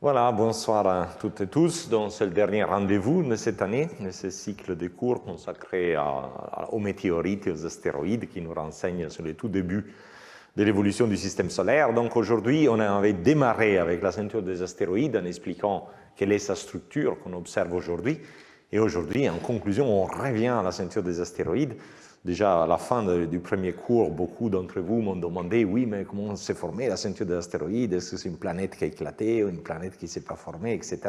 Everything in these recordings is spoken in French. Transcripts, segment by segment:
Voilà, bonsoir à toutes et tous. Donc, c'est le dernier rendez-vous de cette année, de ce cycle de cours consacré aux météorites et aux astéroïdes qui nous renseignent sur le tout début de l'évolution du système solaire. Donc aujourd'hui, on avait démarré avec la ceinture des astéroïdes en expliquant quelle est sa structure qu'on observe aujourd'hui. Et aujourd'hui, en conclusion, on revient à la ceinture des astéroïdes. Déjà, à la fin du premier cours, beaucoup d'entre vous m'ont demandé, oui, mais comment s'est formée la ceinture des astéroïdes? Est-ce que c'est une planète qui a éclaté ou une planète qui ne s'est pas formée, etc.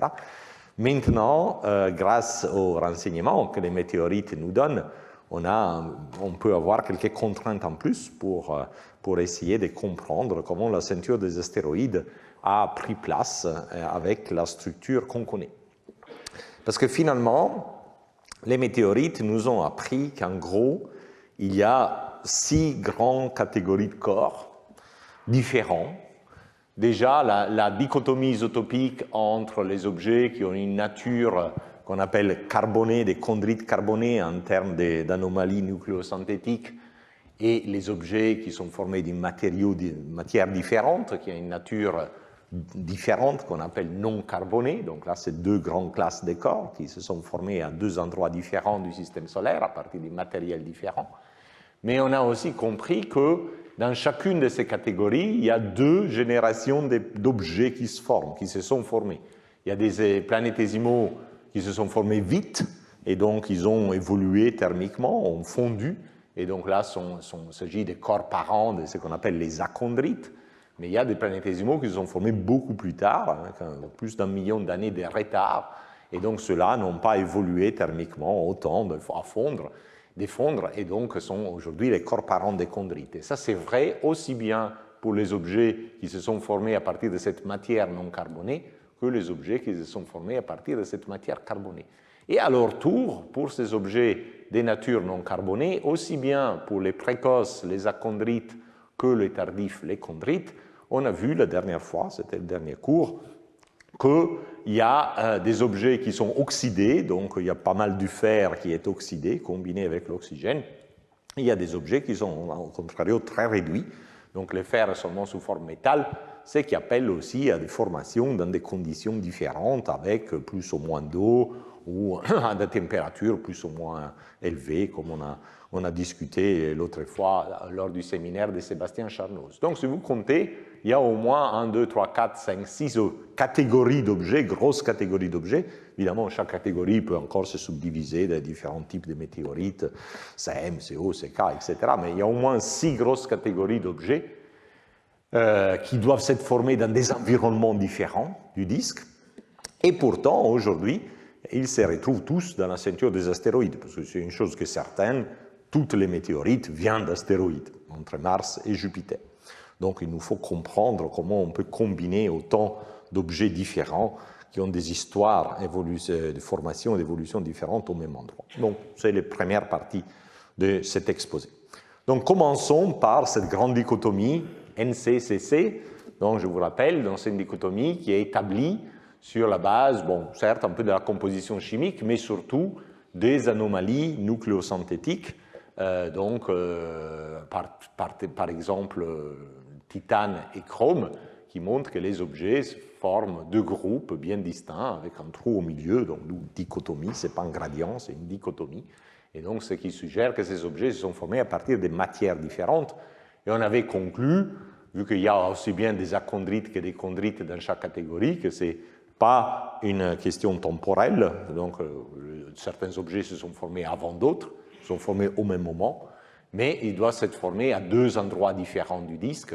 Maintenant, grâce aux renseignements que les météorites nous donnent, on peut avoir quelques contraintes en plus pour essayer de comprendre comment la ceinture des astéroïdes a pris place avec la structure qu'on connaît. Parce que finalement, les météorites nous ont appris qu'en gros, il y a 6 grandes catégories de corps différents. Déjà, la dichotomie isotopique entre les objets qui ont une nature qu'on appelle carbonée, des chondrites carbonés en termes d'anomalies nucléosynthétiques, et les objets qui sont formés d'une matière différente, qui a une nature différente, qu'on appelle non carbonée. Donc là, c'est 2 grandes classes de corps qui se sont formés à 2 endroits différents du système solaire, à partir de matériels différents. Mais on a aussi compris que dans chacune de ces catégories, il y a 2 générations d'objets qui se forment, qui se sont formés. Il y a des planétésimaux qui se sont formés vite, et donc ils ont évolué thermiquement, ont fondu, et donc là, il s'agit des corps parents de ce qu'on appelle les achondrites, mais il y a des planétésimaux qui se sont formés beaucoup plus tard, avec plus d'1 million d'années de retard, et donc ceux-là n'ont pas évolué thermiquement autant à fondre, défondre, et donc sont aujourd'hui les corps parents des chondrites. Et ça, c'est vrai aussi bien pour les objets qui se sont formés à partir de cette matière non carbonée que les objets qui se sont formés à partir de cette matière carbonée. Et à leur tour, pour ces objets des natures non carbonées, aussi bien pour les précoces, les achondrites, que les tardifs, les chondrites, on a vu la dernière fois, c'était le dernier cours, qu'il y a des objets qui sont oxydés, donc il y a pas mal du fer qui est oxydé, combiné avec l'oxygène. Il y a des objets qui sont au contraire très réduits, donc le fer est seulement sous forme métal, ce qui appelle aussi à des formations dans des conditions différentes, avec plus ou moins d'eau, ou à des températures plus ou moins élevées, comme on a discuté l'autre fois lors du séminaire de Sébastien Charnoz. Donc, si vous comptez, il y a au moins 1, 2, 3, 4, 5, 6 catégories d'objets, grosses catégories d'objets. Évidemment, chaque catégorie peut encore se subdiviser dans différents types de météorites, CM, CO, CK, etc. Mais il y a au moins 6 grosses catégories d'objets qui doivent s'être formés dans des environnements différents du disque. Et pourtant, aujourd'hui, ils se retrouvent tous dans la ceinture des astéroïdes, parce que c'est une chose qui est certaine, toutes les météorites viennent d'astéroïdes, entre Mars et Jupiter. Donc il nous faut comprendre comment on peut combiner autant d'objets différents qui ont des histoires de formation et d'évolution différentes au même endroit. Donc c'est la première partie de cet exposé. Donc commençons par cette grande dichotomie NC-CC. Donc je vous rappelle, dans cette dichotomie qui est établie sur la base, bon, certes, un peu de la composition chimique, mais surtout des anomalies nucléosynthétiques, par exemple, titane et chrome, qui montrent que les objets forment 2 groupes bien distincts, avec un trou au milieu, donc dichotomie, ce n'est pas un gradient, c'est une dichotomie, et donc ce qui suggère que ces objets se sont formés à partir de matières différentes, et on avait conclu, vu qu'il y a aussi bien des achondrites que des chondrites dans chaque catégorie, que c'est pas une question temporelle, donc certains objets se sont formés avant d'autres, se sont formés au même moment, mais ils doivent s'être formés à 2 endroits différents du disque,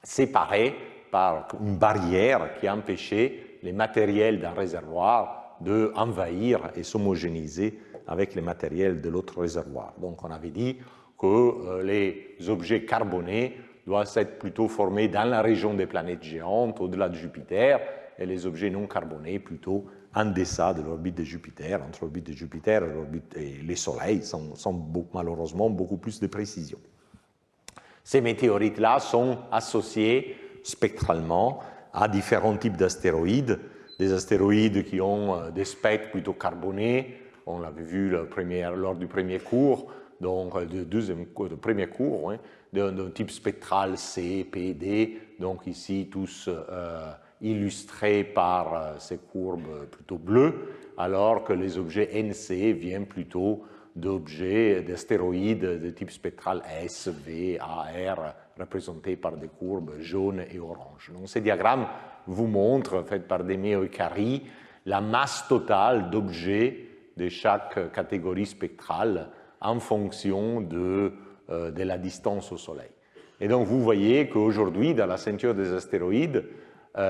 séparés par une barrière qui a empêché les matériels d'un réservoir d'envahir et s'homogénéiser avec les matériels de l'autre réservoir. Donc on avait dit que les objets carbonés doivent être plutôt formés dans la région des planètes géantes, au-delà de Jupiter, et les objets non carbonés plutôt en deçà de l'orbite de Jupiter, entre l'orbite de Jupiter et les soleils, sans malheureusement beaucoup plus de précision. Ces météorites-là sont associés spectralement à différents types d'astéroïdes, des astéroïdes qui ont des spectres plutôt carbonés, on l'avait vu lors du premier cours, donc du premier cours, d'un type spectral C, P, D, donc ici tous illustrés par ces courbes plutôt bleues, alors que les objets NC viennent plutôt d'objets, d'astéroïdes de type spectral S, V, A, R, représentés par des courbes jaunes et oranges. Donc ces diagrammes vous montrent, faits par Demeo et Cary, la masse totale d'objets de chaque catégorie spectrale en fonction de la distance au Soleil. Et donc vous voyez qu'aujourd'hui, dans la ceinture des astéroïdes,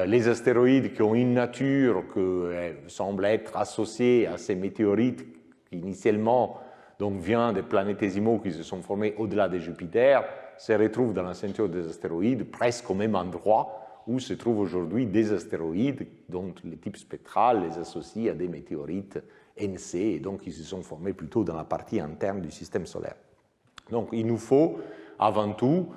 les astéroïdes qui ont une nature qui semble être associée à ces météorites qui initialement donc, viennent des planétésimaux qui se sont formés au-delà de Jupiter, se retrouvent dans la ceinture des astéroïdes presque au même endroit où se trouvent aujourd'hui des astéroïdes dont le type spectral les associe à des météorites NC, et donc ils se sont formés plutôt dans la partie interne du système solaire. Donc il nous faut avant tout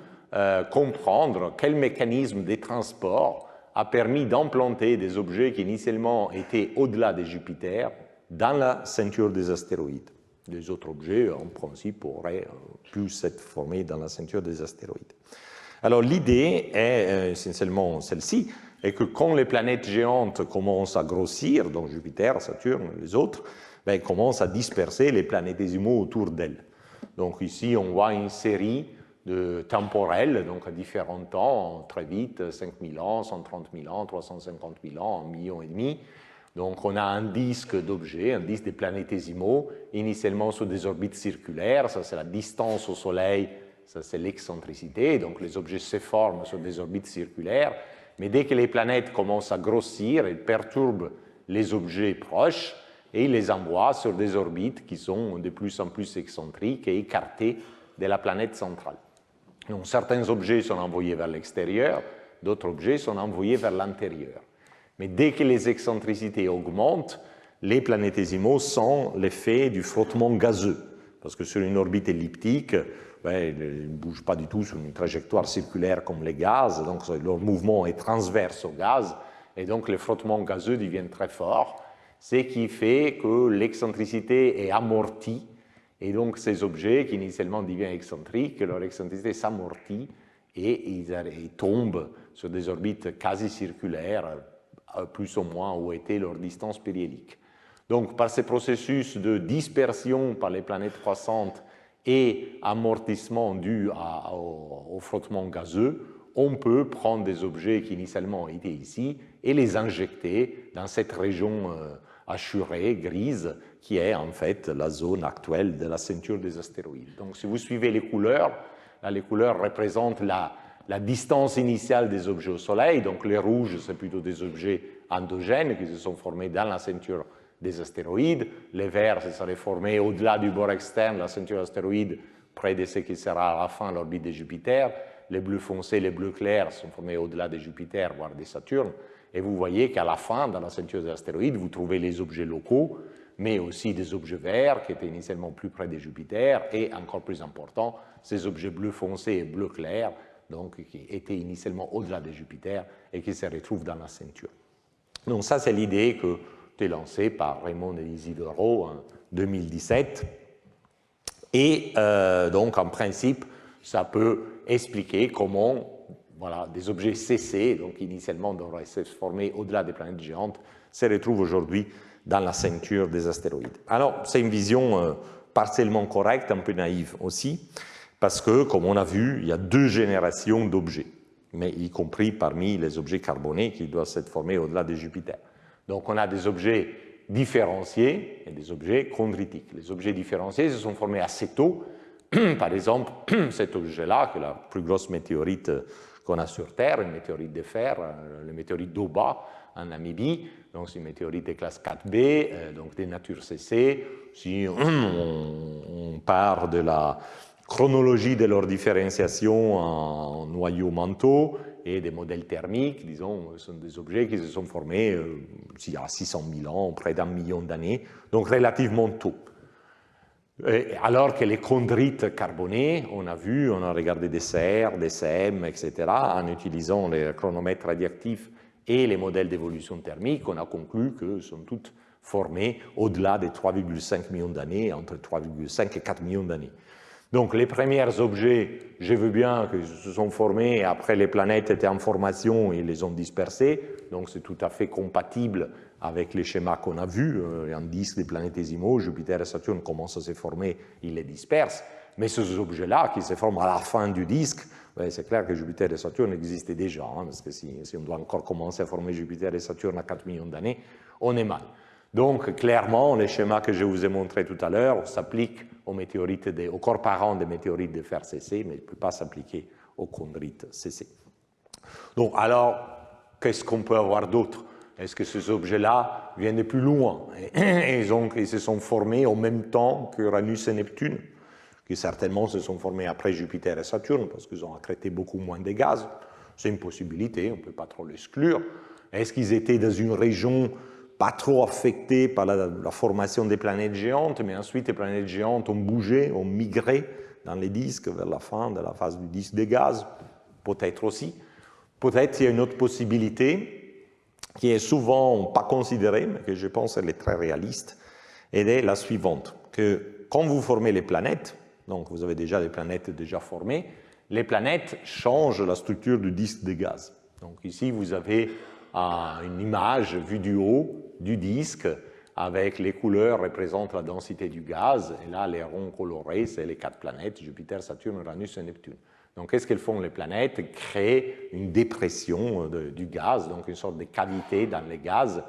comprendre quel mécanisme de transport a permis d'implanter des objets qui initialement étaient au-delà de Jupiter dans la ceinture des astéroïdes. Les autres objets, en principe, auraient pu s'être formés dans la ceinture des astéroïdes. Alors l'idée est essentiellement celle-ci, est que quand les planètes géantes commencent à grossir, donc Jupiter, Saturne, les autres, ben, commencent à disperser les planétésimaux autour d'elles. Donc ici, on voit une série de temporels, donc à différents temps, très vite, 5000 ans, 130 000 ans, 350 000 ans, 1,5 million. Donc on a un disque d'objets, un disque des planétésimaux, initialement sur des orbites circulaires, ça c'est la distance au Soleil, ça c'est l'excentricité, donc les objets se forment sur des orbites circulaires, mais dès que les planètes commencent à grossir, elles perturbent les objets proches et ils les envoient sur des orbites qui sont de plus en plus excentriques et écartées de la planète centrale. Donc certains objets sont envoyés vers l'extérieur, d'autres objets sont envoyés vers l'intérieur. Mais dès que les excentricités augmentent, les planétésimaux sont l'effet du frottement gazeux. Parce que sur une orbite elliptique, ils ne bougent pas du tout sur une trajectoire circulaire comme les gaz, donc leur mouvement est transverse au gaz, et donc les frottements gazeux deviennent très forts, ce qui fait que l'excentricité est amortie, et donc ces objets qui initialement deviennent excentriques, leur excentricité s'amortit, et ils tombent sur des orbites quasi circulaires, plus ou moins où était leur distance périhélique. Donc, par ces processus de dispersion par les planètes croissantes et amortissement dû au frottement gazeux, on peut prendre des objets qui initialement étaient ici et les injecter dans cette région hachurée, grise, qui est en fait la zone actuelle de la ceinture des astéroïdes. Donc, si vous suivez les couleurs, là, les couleurs représentent la distance initiale des objets au Soleil, donc les rouges, c'est plutôt des objets endogènes qui se sont formés dans la ceinture des astéroïdes, les verts, ça serait formé au-delà du bord externe, la ceinture astéroïde, près de ce qui sera à la fin l'orbite de Jupiter, les bleus foncés, les bleus clairs sont formés au-delà de Jupiter, voire de Saturne, et vous voyez qu'à la fin, dans la ceinture des astéroïdes, vous trouvez les objets locaux, mais aussi des objets verts qui étaient initialement plus près de Jupiter, et encore plus important, ces objets bleus foncés et bleus clairs, donc qui étaient initialement au-delà de Jupiter et qui se retrouvent dans la ceinture. Donc ça, c'est l'idée qui a été lancée par Raymond et Isidoro en 2017. Et donc, en principe, ça peut expliquer comment des objets CC, donc initialement devraient se former au-delà des planètes géantes, se retrouvent aujourd'hui dans la ceinture des astéroïdes. Alors, c'est une vision partiellement correcte, un peu naïve aussi, parce que, comme on a vu, il y a deux générations d'objets, mais y compris parmi les objets carbonés qui doivent s'être formés au-delà de Jupiter. Donc on a des objets différenciés et des objets chondritiques. Les objets différenciés se sont formés assez tôt. Par exemple, cet objet-là, qui est la plus grosse météorite qu'on a sur Terre, une météorite de fer, le météorite d'Oba en Namibie. Donc c'est une météorite de classe 4B, donc des natures CC. Si on part de la chronologie de leur différenciation en noyaux manteaux et des modèles thermiques, disons, sont des objets qui se sont formés il y a 600 000 ans, près d'1 million d'années, donc relativement tôt. Alors que les chondrites carbonés, on a vu, on a regardé des CR, des CM, etc., en utilisant les chronomètres radioactifs et les modèles d'évolution thermique, on a conclu que sont toutes formées au-delà des 3,5 millions d'années, entre 3,5 et 4 millions d'années. Donc les premiers objets, je veux bien qu'ils se sont formés, après les planètes étaient en formation et ils les ont dispersés, donc c'est tout à fait compatible avec les schémas qu'on a vus, un disque des planétésimaux, Jupiter et Saturne commencent à se former, ils les dispersent, mais ces objets-là qui se forment à la fin du disque, c'est clair que Jupiter et Saturne existaient déjà, hein, parce que si on doit encore commencer à former Jupiter et Saturne à 4 millions d'années, on est mal. Donc, clairement, les schémas que je vous ai montrés tout à l'heure s'appliquent aux corps parents des météorites de fer CC, mais ne peuvent pas s'appliquer aux chondrites CC. Donc, alors, qu'est-ce qu'on peut avoir d'autre? Est-ce que ces objets-là viennent de plus loin? Et ils se sont formés en même temps qu'Uranus et Neptune, qui certainement se sont formés après Jupiter et Saturne, parce qu'ils ont accrété beaucoup moins de gaz. C'est une possibilité, on ne peut pas trop l'exclure. Est-ce qu'ils étaient dans une région pas trop affectée par la formation des planètes géantes, mais ensuite les planètes géantes ont bougé, ont migré dans les disques vers la fin de la phase du disque des gaz? Peut-être aussi. Peut-être il y a une autre possibilité qui est souvent pas considérée, mais que je pense elle est très réaliste, et elle est la suivante, que quand vous formez les planètes, donc vous avez déjà des planètes déjà formées, les planètes changent la structure du disque de gaz. Donc ici, vous avez une image vue du haut du disque avec les couleurs représentent la densité du gaz, et là, les ronds colorés, c'est les 4 planètes, Jupiter, Saturne, Uranus et Neptune. Donc, qu'est-ce qu'elles font les planètes? Créent une dépression du gaz, donc une sorte de cavité dans les gaz,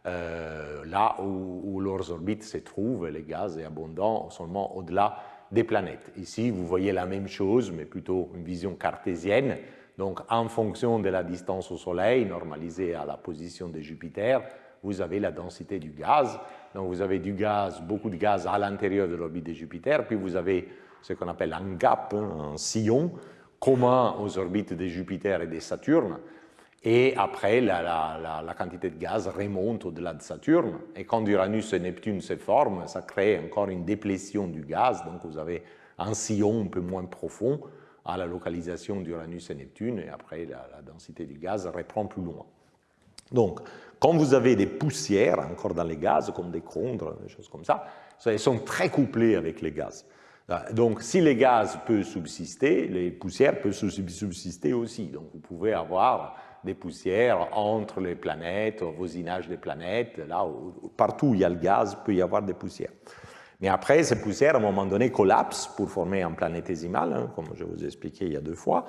là où leurs orbites se trouvent, et le gaz est abondant seulement au-delà des planètes. Ici, vous voyez la même chose, mais plutôt une vision cartésienne. Donc, en fonction de la distance au Soleil, normalisée à la position de Jupiter, vous avez la densité du gaz. Donc, vous avez du gaz, beaucoup de gaz à l'intérieur de l'orbite de Jupiter, puis vous avez ce qu'on appelle un gap, un sillon, commun aux orbites de Jupiter et de Saturne. Et après, la quantité de gaz remonte au-delà de Saturne. Et quand Uranus et Neptune se forment, ça crée encore une déplétion du gaz. Donc, vous avez un sillon un peu moins profond à la localisation d'Uranus et Neptune. Et après, la densité du gaz reprend plus loin. Donc, quand vous avez des poussières encore dans les gaz, comme des chondres, des choses comme ça, elles sont très couplées avec les gaz. Donc, si les gaz peuvent subsister, les poussières peuvent subsister aussi. Donc, vous pouvez avoir des poussières entre les planètes, au voisinage des planètes, là, partout où il y a le gaz, il peut y avoir des poussières. Mais après, ces poussières, à un moment donné, collapsent pour former un planétésimal, hein, comme je vous ai expliqué il y a 2 fois.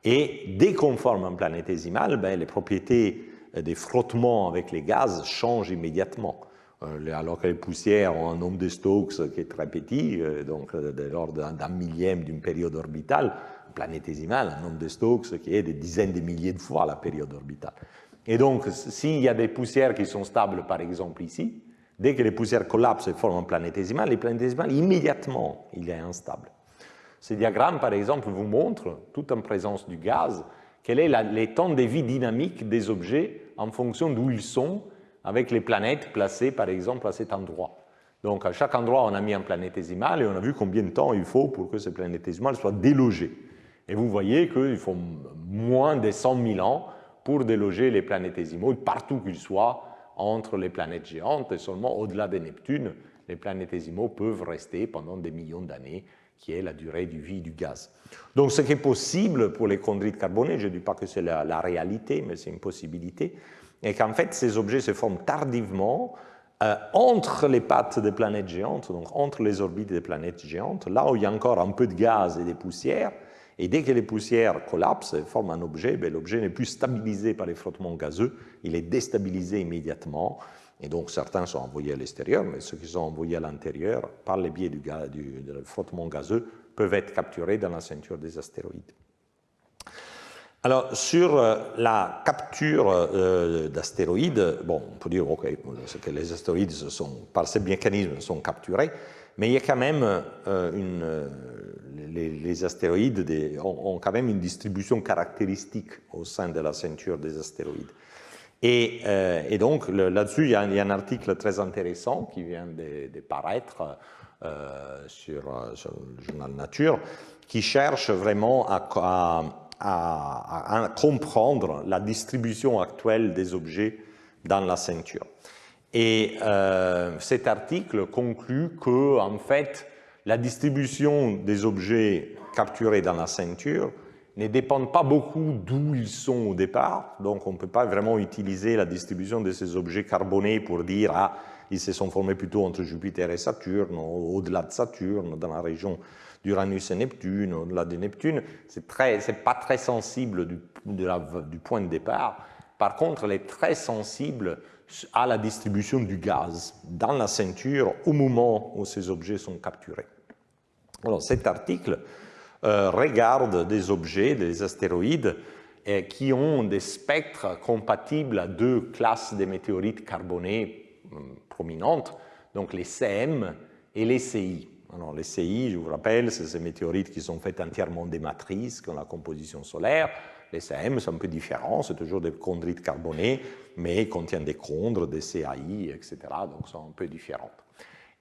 Et dès qu'on forme un planétésimal, les propriétés des frottements avec les gaz changent immédiatement. Alors que les poussières ont un nombre de Stokes qui est très petit, donc de l'ordre d'un millième d'une période orbitale, planétésimale, un nombre de Stokes qui est des dizaines de milliers de fois la période orbitale. Et donc, s'il y a des poussières qui sont stables, par exemple ici, dès que les poussières collapsent et forment un planétésimal, les planétésimales, immédiatement, il est instable. Ce diagramme, par exemple, vous montre, tout en présence du gaz, quel est les temps de vie dynamiques des objets en fonction d'où ils sont, avec les planètes placées, par exemple, à cet endroit. Donc, à chaque endroit, on a mis un planétésimal et on a vu combien de temps il faut pour que ce planétésimal soit délogé. Et vous voyez qu'il faut moins de 100 000 ans pour déloger les planétésimaux, partout qu'ils soient, entre les planètes géantes, et seulement au-delà de Neptune, les planétésimaux peuvent rester pendant des millions d'années, qui est la durée de vie du gaz. Donc, ce qui est possible pour les chondrites carbonées, je ne dis pas que c'est la réalité, mais c'est une possibilité, et qu'en fait, ces objets se forment tardivement entre les pattes des planètes géantes, donc entre les orbites des planètes géantes, là où il y a encore un peu de gaz et des poussières, et dès que les poussières collapsent et forment un objet, l'objet n'est plus stabilisé par les frottements gazeux, il est déstabilisé immédiatement, et donc certains sont envoyés à l'extérieur, mais ceux qui sont envoyés à l'intérieur, par le biais du frottement gazeux, peuvent être capturés dans la ceinture des astéroïdes. Alors, sur la capture d'astéroïdes, bon, on peut dire, OK, c'est que les astéroïdes, par ces mécanismes, sont capturés, mais il y a quand même les astéroïdes ont quand même une distribution caractéristique au sein de la ceinture des astéroïdes. Et donc, là-dessus, il y a un article très intéressant qui vient de paraître sur le journal Nature, qui cherche vraiment à comprendre la distribution actuelle des objets dans la ceinture. Et cet article conclut que, en fait, la distribution des objets capturés dans la ceinture ne dépend pas beaucoup d'où ils sont au départ, donc on ne peut pas vraiment utiliser la distribution de ces objets carbonés pour dire « Ah, ils se sont formés plutôt entre Jupiter et Saturne, au-delà de Saturne, dans la région d'Uranus et Neptune, au-delà de Neptune ». Ce n'est pas très sensible du point de départ. Par contre, elle est très sensible à la distribution du gaz dans la ceinture au moment où ces objets sont capturés. Alors, cet article regarde des objets, des astéroïdes, qui ont des spectres compatibles à deux classes de météorites carbonés prominentes, donc les CM et les CI. Alors, les CI, je vous rappelle, c'est ces météorites qui sont faites entièrement des matrices, qui ont la composition solaire. Les CM sont un peu différents, c'est toujours des chondrites carbonés, mais contiennent des chondres, des CAI, etc. Donc, sont un peu différentes.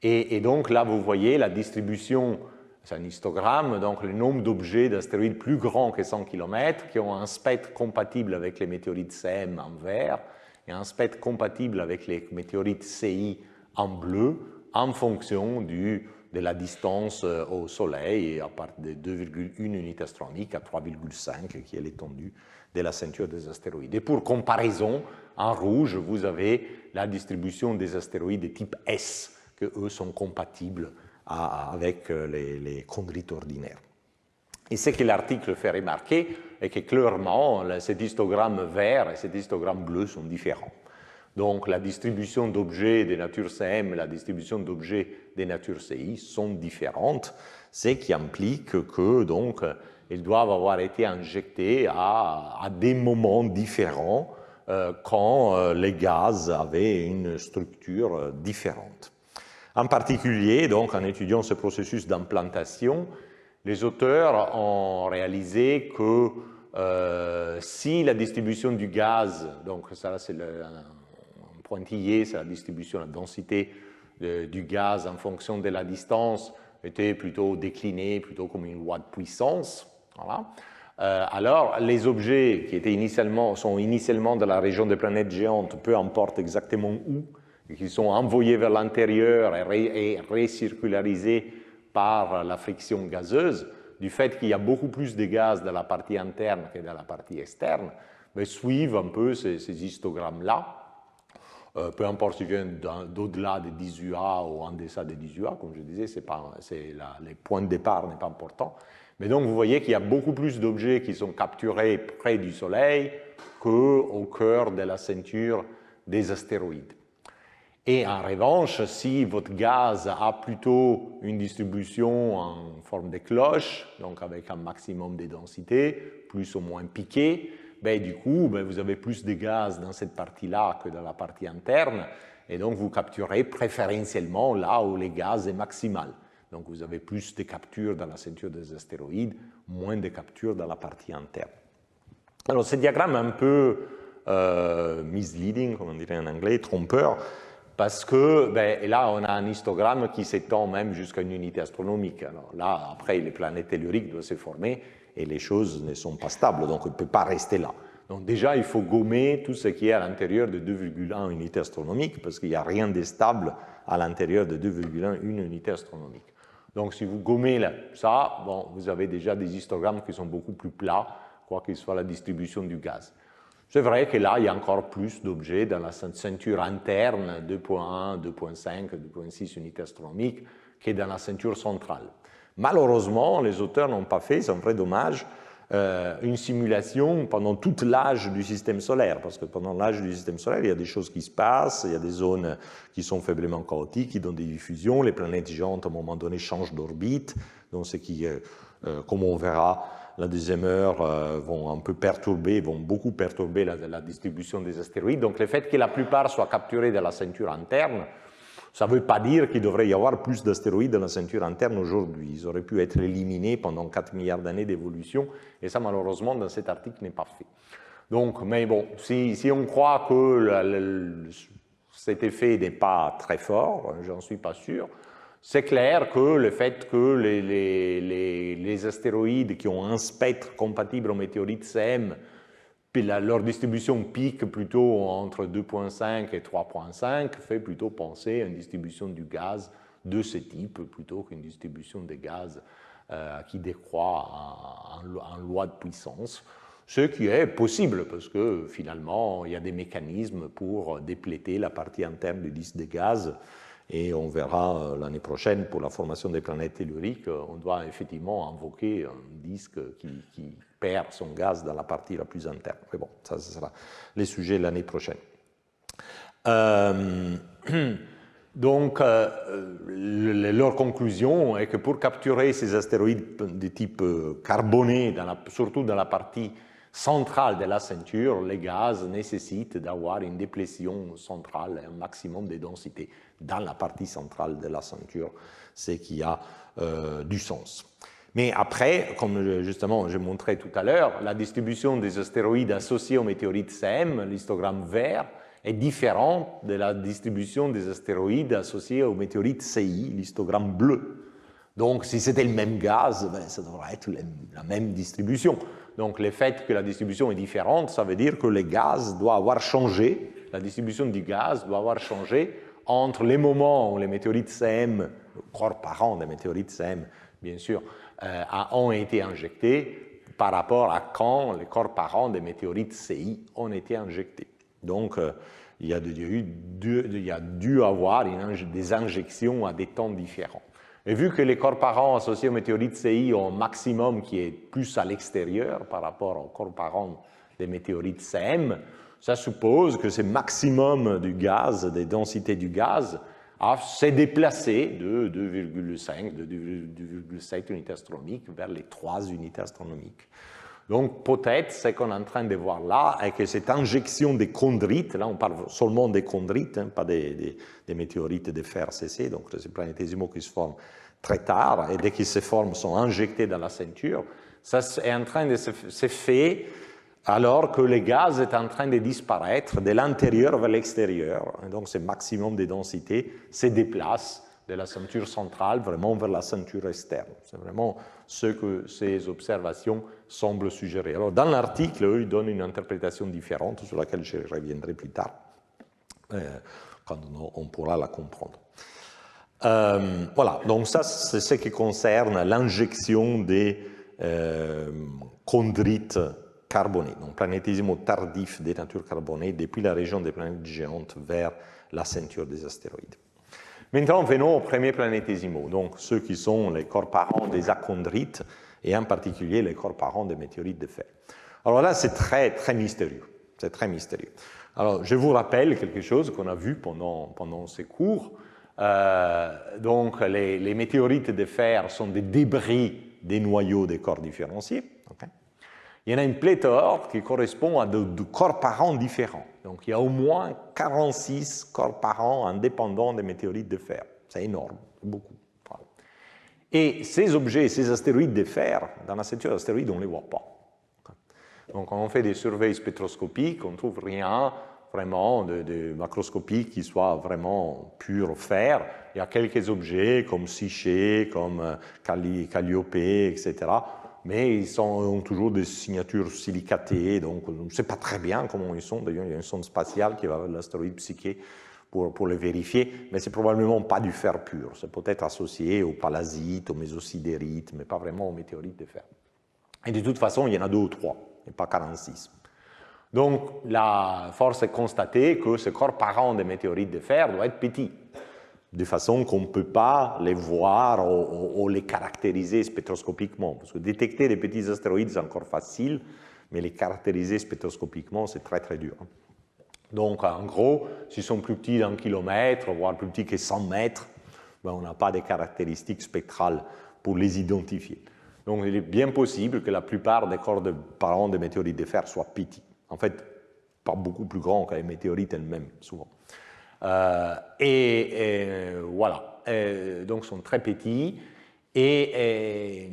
Et donc, là, vous voyez la distribution, c'est un histogramme, donc le nombre d'objets d'astéroïdes plus grands que 100 km qui ont un spectre compatible avec les météorites CM en vert et un spectre compatible avec les météorites CI en bleu en fonction de la distance au Soleil à partir de 2,1 unités astronomiques à 3,5 qui est l'étendue de la ceinture des astéroïdes. Et pour comparaison, en rouge, vous avez la distribution des astéroïdes de type S, que eux sont compatibles avec les chondrites ordinaires. Et ce que l'article fait remarquer est que clairement, cet histogramme vert et cet histogramme bleu sont différents. Donc, la distribution d'objets de nature CM et la distribution d'objets de nature CI sont différentes, ce qui implique que, donc, ils doivent avoir été injectés à des moments différents quand les gaz avaient une structure différente. En particulier, donc, en étudiant ce processus d'implantation, les auteurs ont réalisé que si la distribution du gaz, donc ça c'est un pointillé, c'est la distribution, la densité du gaz en fonction de la distance, était plutôt déclinée, plutôt comme une loi de puissance. Voilà. Alors, les objets qui sont initialement de la région des planètes géantes, peu importe exactement où, qui sont envoyés vers l'intérieur et récircularisés par la friction gazeuse, du fait qu'il y a beaucoup plus de gaz dans la partie interne que dans la partie externe, mais suivent un peu ces histogrammes-là, peu importe s'ils viennent d'au-delà des 10 UA ou en deçà des 10 UA, comme je disais, les points de départ n'est pas important. Mais donc, vous voyez qu'il y a beaucoup plus d'objets qui sont capturés près du Soleil qu'au cœur de la ceinture des astéroïdes. Et en revanche, si votre gaz a plutôt une distribution en forme de cloche, donc avec un maximum de densité, plus ou moins piqué, ben, du coup, ben, vous avez plus de gaz dans cette partie-là que dans la partie interne, et donc vous capturez préférentiellement là où le gaz est maximal. Donc vous avez plus de captures dans la ceinture des astéroïdes, moins de captures dans la partie interne. Alors ce diagramme est un peu misleading, comme on dirait en anglais, trompeur, parce que ben, là, on a un histogramme qui s'étend même jusqu'à une unité astronomique. Alors là, après, les planètes telluriques doivent se former et les choses ne sont pas stables, donc on ne peut pas rester là. Donc déjà, il faut gommer tout ce qui est à l'intérieur de 2,1 unités astronomiques, parce qu'il n'y a rien de stable à l'intérieur de 2,1 unités astronomiques. Donc si vous gommez ça, bon, vous avez déjà des histogrammes qui sont beaucoup plus plats, quoi qu'il soit la distribution du gaz. C'est vrai que là, il y a encore plus d'objets dans la ceinture interne, 2,1, 2,5, 2,6 unités astronomiques, que dans la ceinture centrale. Malheureusement, les auteurs n'ont pas fait, c'est un vrai dommage, une simulation pendant toute l'âge du système solaire, parce que pendant l'âge du système solaire, il y a des choses qui se passent, il y a des zones qui sont faiblement chaotiques, qui donnent des diffusions, les planètes géantes, à un moment donné, changent d'orbite, donc ce qui, comme on verra, la deuxième heure, vont un peu perturber, vont beaucoup perturber la distribution des astéroïdes. Donc le fait que la plupart soient capturés dans la ceinture interne, ça ne veut pas dire qu'il devrait y avoir plus d'astéroïdes dans la ceinture interne aujourd'hui. Ils auraient pu être éliminés pendant 4 milliards d'années d'évolution, et ça malheureusement dans cet article n'est pas fait. Donc, mais bon, si on croit que cet effet n'est pas très fort, j'en suis pas sûr, c'est clair que le fait que les astéroïdes qui ont un spectre compatible aux météorites CM, leur distribution pique plutôt entre 2,5 et 3,5, fait plutôt penser à une distribution du gaz de ce type plutôt qu'une distribution des gaz qui décroît en loi de puissance, ce qui est possible parce que finalement il y a des mécanismes pour dépléter la partie interne du disque de gaz et on verra l'année prochaine pour la formation des planètes telluriques, on doit effectivement invoquer un disque qui perd son gaz dans la partie la plus interne. Mais bon, ça sera les sujets l'année prochaine. Donc, leur conclusion est que pour capturer ces astéroïdes de type carboné, surtout dans la partie centrale de la ceinture, les gaz nécessitent d'avoir une déplétion centrale, un maximum de densité dans la partie centrale de la ceinture, ce qui a du sens. Mais après, comme justement je montrais tout à l'heure, la distribution des astéroïdes associés aux météorites CM, l'histogramme vert, est différente de la distribution des astéroïdes associés aux météorites CI, l'histogramme bleu. Donc, si c'était le même gaz, ben, ça devrait être la même distribution. Donc, le fait que la distribution est différente, ça veut dire que le gaz doit avoir changé, la distribution du gaz doit avoir changé entre les moments où les météorites CM, le corps parent des météorites CM, bien sûr, ont été injectés par rapport à quand les corps parents des météorites CI ont été injectés. Donc, il y a dû avoir des injections à des temps différents. Et vu que les corps parents associés aux météorites CI ont un maximum qui est plus à l'extérieur par rapport aux corps parents des météorites CM, ça suppose que ce maximum du gaz, des densités du gaz, s'est déplacé de 2,5, de 2,7 unités astronomiques vers les 3 unités astronomiques. Donc, peut-être, ce qu'on est en train de voir là est que cette injection des chondrites, là on parle seulement des chondrites, hein, pas des météorites de fer cessés, donc ces planétésimaux qui se forment très tard, et dès qu'ils se forment, sont injectés dans la ceinture, ça est en train de se faire alors que le gaz est en train de disparaître de l'intérieur vers l'extérieur. Donc, ce maximum de densité se déplace de la ceinture centrale vraiment vers la ceinture externe. C'est vraiment ce que ces observations semblent suggérer. Alors, dans l'article, eux, ils donnent une interprétation différente sur laquelle je reviendrai plus tard, quand on pourra la comprendre. Voilà, donc ça, c'est ce qui concerne l'injection des chondrites carbonés, donc planétésimaux tardifs de nature carbonée depuis la région des planètes géantes vers la ceinture des astéroïdes. Maintenant, venons aux premiers planétésimaux, donc ceux qui sont les corps parents des achondrites et en particulier les corps parents des météorites de fer. Alors là, c'est très, très mystérieux. C'est très mystérieux. Alors, je vous rappelle quelque chose qu'on a vu pendant ces cours. Donc, les météorites de fer sont des débris des noyaux des corps différenciés. Okay. Il y en a une pléthore qui correspond à de corps parents différents. Donc, il y a au moins 46 corps parents indépendants des météorites de fer. C'est énorme, beaucoup. Voilà. Et ces objets, ces astéroïdes de fer, dans la ceinture d'astéroïdes, on ne les voit pas. Donc, quand on fait des surveilles spectroscopiques, on ne trouve rien vraiment de macroscopique qui soit vraiment pur fer. Il y a quelques objets comme Psyché, comme Calliope, etc., mais ils ont toujours des signatures silicatées, donc on ne sait pas très bien comment ils sont. D'ailleurs, il y a une sonde spatiale qui va avec l'astéroïde Psyché pour le vérifier, mais c'est probablement pas du fer pur. C'est peut-être associé au palasite, au mésosidérite, mais pas vraiment aux météorites de fer. Et de toute façon, il y en a 2 ou 3, et pas 46. Donc, la force est constatée que ce corps parent des météorites de fer doit être petit, de façon qu'on ne peut pas les voir ou les caractériser spectroscopiquement. Parce que détecter des petits astéroïdes, c'est encore facile, mais les caractériser spectroscopiquement, c'est très très dur. Donc, en gros, s'ils sont plus petits d'1 kilomètre, voire plus petits que 100 mètres, ben, on n'a pas de caractéristiques spectrales pour les identifier. Donc, il est bien possible que la plupart des corps parents des météorites de fer soient petits. En fait, pas beaucoup plus grands que les météorites elles-mêmes, souvent. Voilà. Donc, ils sont très petits. Et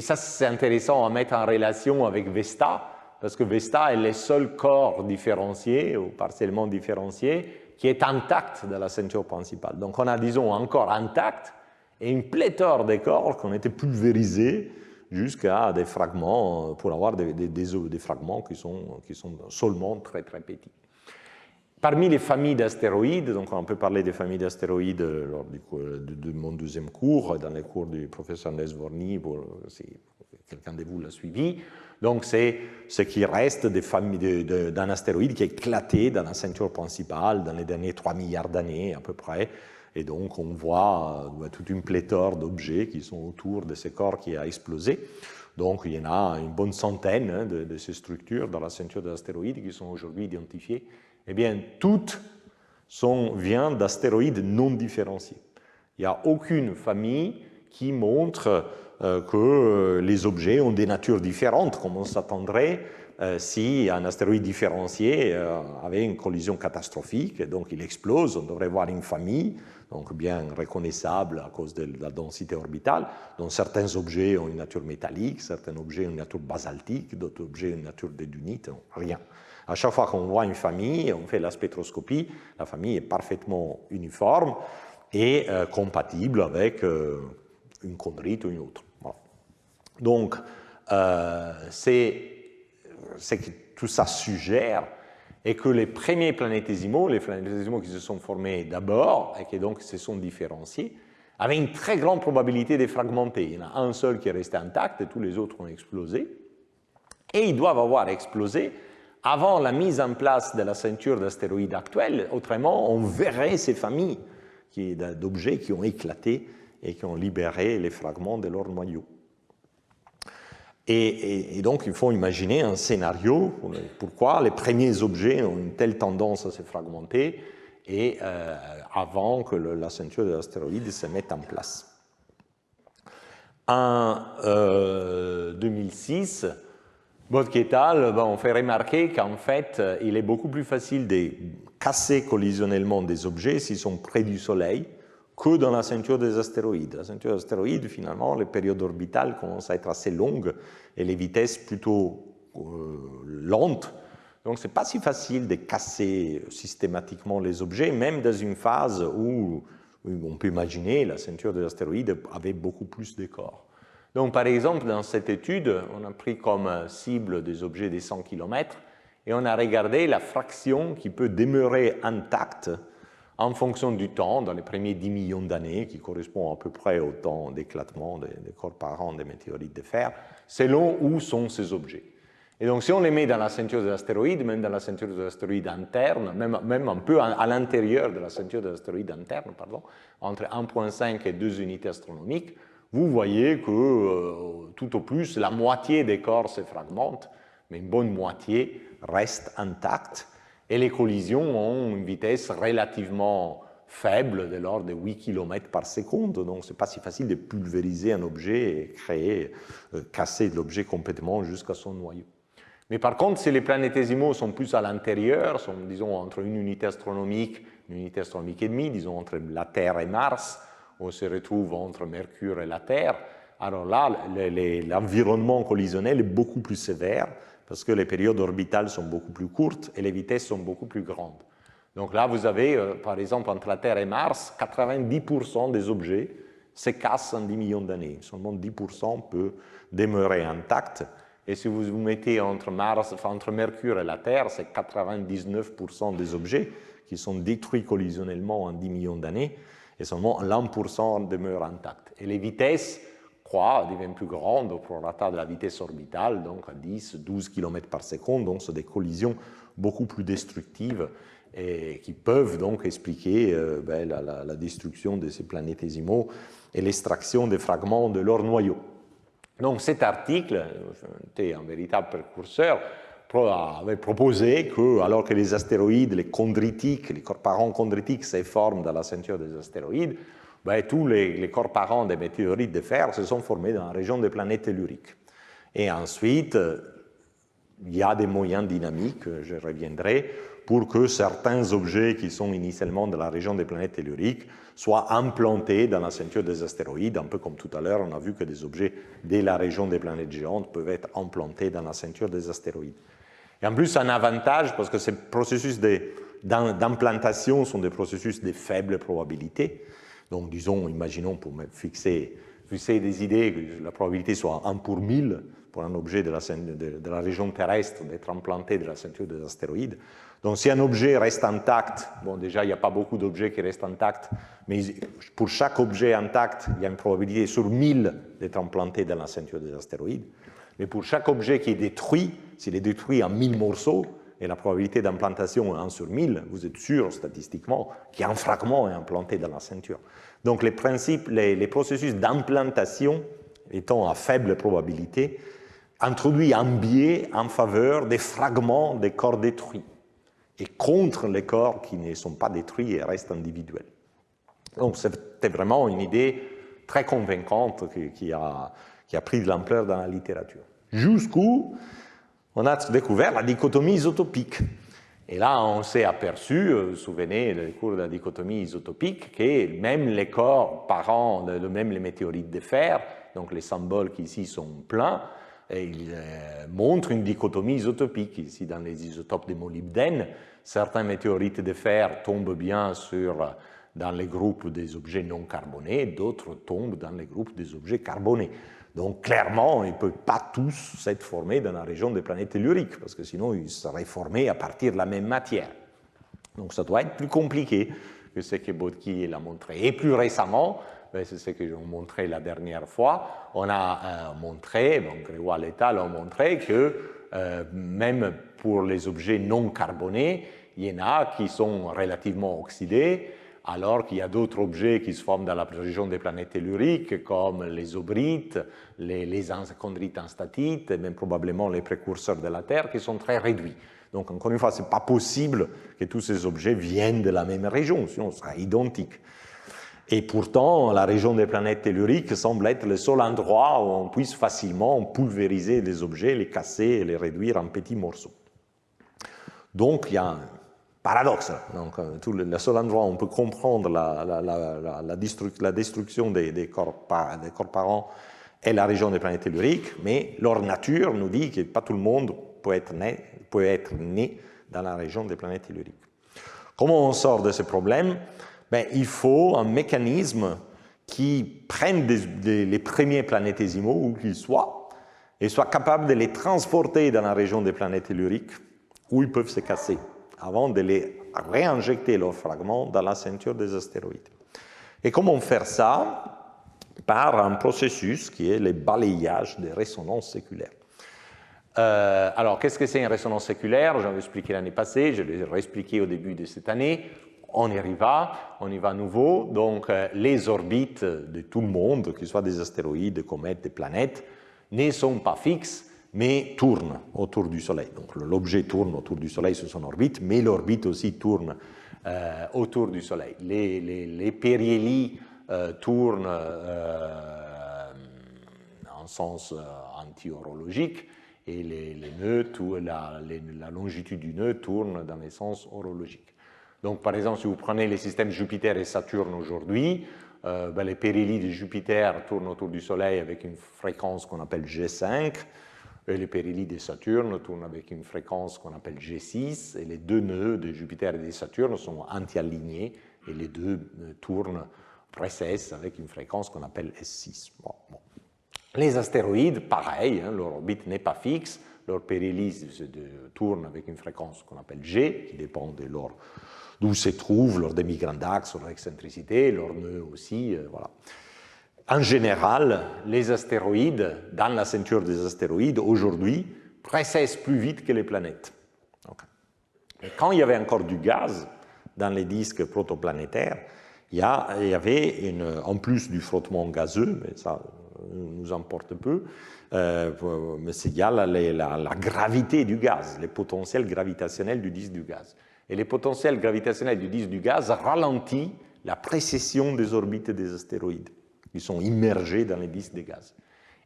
ça, c'est intéressant à mettre en relation avec Vesta, parce que Vesta est le seul corps différencié, ou partiellement différencié, qui est intact dans la ceinture principale. Donc, on a, disons, un corps intact et une pléthore de corps qui ont été pulvérisés jusqu'à des fragments, pour avoir des fragments qui sont seulement très, très petits. Parmi les familles d'astéroïdes, donc on peut parler des familles d'astéroïdes lors de mon deuxième cours, dans les cours du professeur Nesvorny, si quelqu'un de vous l'a suivi. Donc c'est ce qui reste d'un astéroïde qui a éclaté dans la ceinture principale dans les derniers 3 milliards d'années à peu près. Et donc on voit toute une pléthore d'objets qui sont autour de ce corps qui a explosé. Donc il y en a une bonne centaine de ces structures dans la ceinture de l'astéroïde qui sont aujourd'hui identifiées. Eh bien, toutes viennent d'astéroïdes non différenciés. Il n'y a aucune famille qui montre que les objets ont des natures différentes, comme on s'attendrait si un astéroïde différencié avait une collision catastrophique, et donc il explose, on devrait voir une famille, donc bien reconnaissable à cause de la densité orbitale, dont certains objets ont une nature métallique, certains objets ont une nature basaltique, d'autres objets ont une nature de dunite, rien. À chaque fois qu'on voit une famille, on fait la spectroscopie, la famille est parfaitement uniforme et compatible avec une chondrite ou une autre. Voilà. Donc, c'est que tout ça suggère et que les premiers planétésimaux, les planétésimaux qui se sont formés d'abord et qui donc se sont différenciés, avaient une très grande probabilité de fragmenter. Il y en a un seul qui est resté intact et tous les autres ont explosé. Et ils doivent avoir explosé avant la mise en place de la ceinture d'astéroïdes actuelle. Autrement, on verrait ces familles d'objets qui ont éclaté et qui ont libéré les fragments de leur noyau. Et donc, il faut imaginer un scénario pourquoi les premiers objets ont une telle tendance à se fragmenter et avant que la ceinture de l'astéroïde se mette en place. En 2006, Bodke et al. On fait remarquer qu'en fait, il est beaucoup plus facile de casser collisionnellement des objets s'ils sont près du Soleil que dans la ceinture des astéroïdes. La ceinture des astéroïdes, finalement, les périodes orbitales commencent à être assez longues et les vitesses plutôt lentes. Donc, ce n'est pas si facile de casser systématiquement les objets, même dans une phase où on peut imaginer la ceinture des astéroïdes avait beaucoup plus de corps. Donc, par exemple, dans cette étude, on a pris comme cible des objets de 100 km et on a regardé la fraction qui peut demeurer intacte en fonction du temps, dans les premiers 10 millions d'années, qui correspond à peu près au temps d'éclatement des corps parents des météorites de fer, selon où sont ces objets. Et donc, si on les met dans la ceinture de l'astéroïde, même dans la ceinture de l'astéroïde interne, même un peu à l'intérieur de la ceinture de l'astéroïde interne, pardon, entre 1,5 et 2 unités astronomiques, vous voyez que tout au plus, la moitié des corps se fragmentent, mais une bonne moitié reste intacte. Et les collisions ont une vitesse relativement faible, de l'ordre de 8 km par seconde. Donc, ce n'est pas si facile de pulvériser un objet et casser l'objet complètement jusqu'à son noyau. Mais par contre, si les planétésimaux sont plus à l'intérieur, sont, disons, entre une unité astronomique et demie, disons, entre la Terre et Mars, on se retrouve entre Mercure et la Terre, alors là, l'environnement collisionnel est beaucoup plus sévère parce que les périodes orbitales sont beaucoup plus courtes et les vitesses sont beaucoup plus grandes. Donc là, vous avez, par exemple, entre la Terre et Mars, 90% des objets se cassent en 10 millions d'années. Seulement 10% peut demeurer intact. Et si vous vous mettez entre Mercure et la Terre, c'est 99% des objets qui sont détruits collisionnellement en 10 millions d'années. Et seulement l'1% demeure intact. Et les vitesses deviennent plus grandes au prorata de la vitesse orbitale, donc à 10, 12 km par seconde, donc c'est des collisions beaucoup plus destructives et qui peuvent donc expliquer la destruction de ces planétésimaux et l'extraction des fragments de leur noyau. Donc cet article était un véritable précurseur, avait proposé que, alors que les astéroïdes, les chondritiques, les corps parents chondritiques se forment dans la ceinture des astéroïdes, tous les corps parents des météorites de fer se sont formés dans la région des planètes telluriques. Et ensuite, il y a des moyens dynamiques, je reviendrai, pour que certains objets qui sont initialement dans la région des planètes telluriques soient implantés dans la ceinture des astéroïdes, un peu comme tout à l'heure, on a vu que des objets de la région des planètes géantes peuvent être implantés dans la ceinture des astéroïdes. Et en plus, un avantage, parce que ces processus d'implantation sont des processus de faible probabilité. Donc, disons, imaginons pour fixer des idées, que la probabilité soit 1 pour 1000, pour un objet de la région terrestre d'être implanté dans la ceinture des astéroïdes. Donc si un objet reste intact, bon déjà il n'y a pas beaucoup d'objets qui restent intacts, mais pour chaque objet intact, il y a une probabilité sur 1000 d'être implanté dans la ceinture des astéroïdes. Mais pour chaque objet qui est détruit, s'il est détruit en 1000 morceaux, et la probabilité d'implantation est 1 sur 1000, vous êtes sûr statistiquement qu'il y a un fragment implanté dans la ceinture. Donc les processus d'implantation étant à faible probabilité, introduit un biais en faveur des fragments des corps détruits et contre les corps qui ne sont pas détruits et restent individuels. Donc c'était vraiment une idée très convaincante qui a pris de l'ampleur dans la littérature. Jusqu'où on a découvert la dichotomie isotopique. Et là, on s'est aperçu, vous vous souvenez des cours de la dichotomie isotopique, que même les corps parents, même les météorites de fer, donc les symboles qui ici sont pleins, ils montrent une dichotomie isotopique. Ici, dans les isotopes de molybdène, certains météorites de fer tombent bien dans les groupes des objets non carbonés, d'autres tombent dans les groupes des objets carbonés. Donc clairement, ils ne peuvent pas tous s'être formés dans la région des planètes telluriques, parce que sinon ils seraient formés à partir de la même matière. Donc ça doit être plus compliqué que ce que Bottky l'a montré. Et plus récemment, c'est ce que j'ai montré la dernière fois, on a montré, donc Grégoire et al. Ont montré que même pour les objets non carbonés, il y en a qui sont relativement oxydés, alors qu'il y a d'autres objets qui se forment dans la région des planètes telluriques, comme les aubrites, les chondrites instatites, et même probablement les précurseurs de la Terre, qui sont très réduits. Donc, encore une fois, ce n'est pas possible que tous ces objets viennent de la même région, sinon ce sera identique. Et pourtant, la région des planètes telluriques semble être le seul endroit où on puisse facilement pulvériser les objets, les casser et les réduire en petits morceaux. Donc, il y a un paradoxe. Donc, le seul endroit où on peut comprendre la destruction des corps parents est la région des planètes telluriques, mais leur nature nous dit que pas tout le monde peut être né dans la région des planètes telluriques. Comment on sort de ce problème? Il faut un mécanisme qui prenne les premiers planétésimaux, où qu'ils soient, et soit capable de les transporter dans la région des planètes telluriques, où ils peuvent se casser, avant de les réinjecter leurs fragments dans la ceinture des astéroïdes. Et comment faire ça? Par un processus qui est le balayage des résonances séculaires. Alors, qu'est-ce que c'est une résonance séculaire? J'avais expliqué l'année passée, je l'ai réexpliqué au début de cette année. On y va à nouveau. Donc, les orbites de tout le monde, qu'ils soient des astéroïdes, des comètes, des planètes, ne sont pas fixes, mais tourne autour du Soleil. Donc l'objet tourne autour du Soleil sur son orbite, mais l'orbite aussi tourne autour du Soleil. Les périhélies tournent en sens anti-horologique, et les nœuds, la longitude du nœud tourne dans les sens horologiques. Donc par exemple, si vous prenez les systèmes Jupiter et Saturne aujourd'hui, les périhélies de Jupiter tournent autour du Soleil avec une fréquence qu'on appelle G5, et les périhélies de Saturne tournent avec une fréquence qu'on appelle G6, et les deux nœuds de Jupiter et de Saturne sont anti-alignés, et les deux tournent précessent avec une fréquence qu'on appelle S6. Bon. Les astéroïdes, pareil, leur orbite n'est pas fixe, leur périhélie tourne avec une fréquence qu'on appelle G, qui dépend de d'où se trouve leur demi-grand axe, leur excentricité, leur nœud aussi, voilà. En général, les astéroïdes, dans la ceinture des astéroïdes, aujourd'hui, précessent plus vite que les planètes. Okay. Et quand il y avait encore du gaz dans les disques protoplanétaires, il y avait, en plus du frottement gazeux, mais ça nous importe peu, mais il y a la gravité du gaz, les potentiels gravitationnels du disque du gaz. Et les potentiels gravitationnels du disque du gaz ralentissent la précession des orbites des astéroïdes. Ils sont immergés dans les disques de gaz.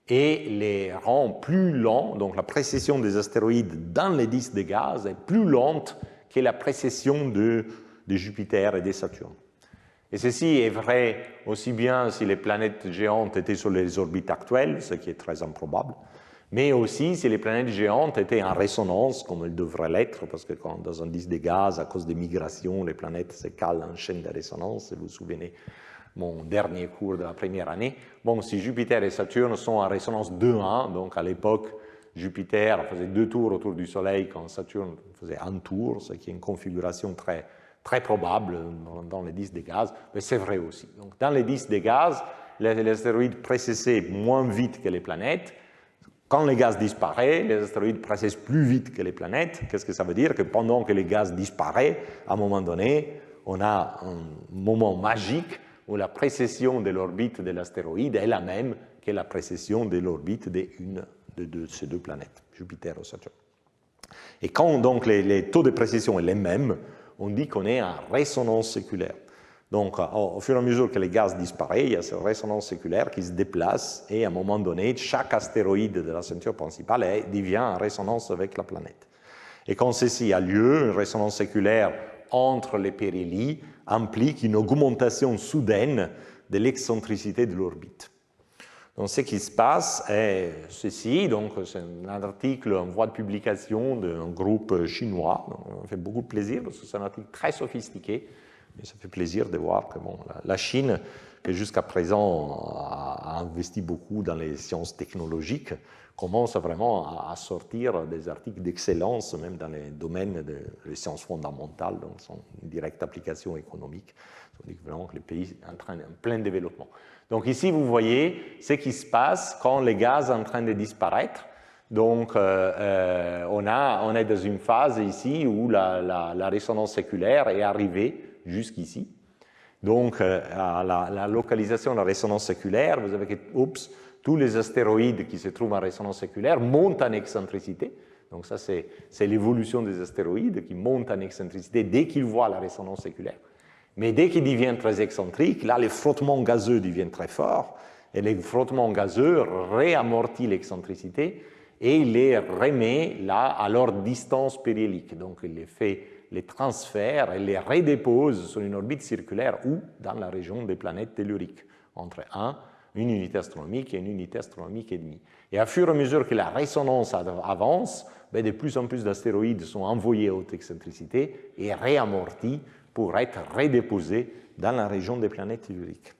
Et les rend plus lents, donc la précession des astéroïdes dans les disques de gaz est plus lente que la précession de Jupiter et de Saturne. Et ceci est vrai aussi bien si les planètes géantes étaient sur les orbites actuelles, ce qui est très improbable, mais aussi si les planètes géantes étaient en résonance, comme elles devraient l'être, parce que dans un disque de gaz, à cause des migrations, les planètes se calent en chaîne de résonance, vous vous souvenez mon dernier cours de la première année. Bon, si Jupiter et Saturne sont en résonance 2-1, donc à l'époque, Jupiter faisait 2 tours autour du Soleil quand Saturne faisait 1 tour, ce qui est une configuration très probable dans les disques des gaz, mais c'est vrai aussi. Donc, dans les disques des gaz, les astéroïdes précessaient moins vite que les planètes. Quand les gaz disparaissent, les astéroïdes précessent plus vite que les planètes. Qu'est-ce que ça veut dire? Que pendant que les gaz disparaissent, à un moment donné, on a un moment magique où la précession de l'orbite de l'astéroïde est la même que la précession de l'orbite de ces 2 planètes, Jupiter et Saturne. Et quand donc les taux de précession sont les mêmes, on dit qu'on est en résonance séculaire. Donc, au fur et à mesure que les gaz disparaissent, il y a cette résonance séculaire qui se déplace et à un moment donné, chaque astéroïde de la ceinture principale devient en résonance avec la planète. Et quand ceci a lieu, une résonance séculaire entre les périhélies implique une augmentation soudaine de l'excentricité de l'orbite. Donc, ce qui se passe est ceci, donc c'est un article en voie de publication d'un groupe chinois. Donc, ça me fait beaucoup de plaisir parce que c'est un article très sophistiqué. Et ça fait plaisir de voir que bon, la Chine, qui jusqu'à présent a investi beaucoup dans les sciences technologiques, commence vraiment à sortir des articles d'excellence, même dans les domaines des sciences fondamentales, donc son directe application économique. On dit vraiment que le pays est en plein développement. Donc ici, vous voyez ce qui se passe quand les gaz sont en train de disparaître. Donc, on est dans une phase ici où la résonance séculaire est arrivée jusqu'ici. Donc, à la localisation de la résonance séculaire, vous avez que, tous les astéroïdes qui se trouvent en résonance séculaire montent en excentricité. Donc, ça, c'est l'évolution des astéroïdes qui montent en excentricité dès qu'ils voient la résonance séculaire. Mais dès qu'ils deviennent très excentriques, là, les frottements gazeux deviennent très forts, et les frottements gazeux réamortissent l'excentricité et il les remet là à leur distance périhélique. Donc, il les fait les transfère et les redépose sur une orbite circulaire ou dans la région des planètes telluriques, entre une unité astronomique et une unité astronomique et demie. Et à fur et à mesure que la résonance avance, de plus en plus d'astéroïdes sont envoyés à haute excentricité et réamortis pour être redéposés dans la région des planètes telluriques.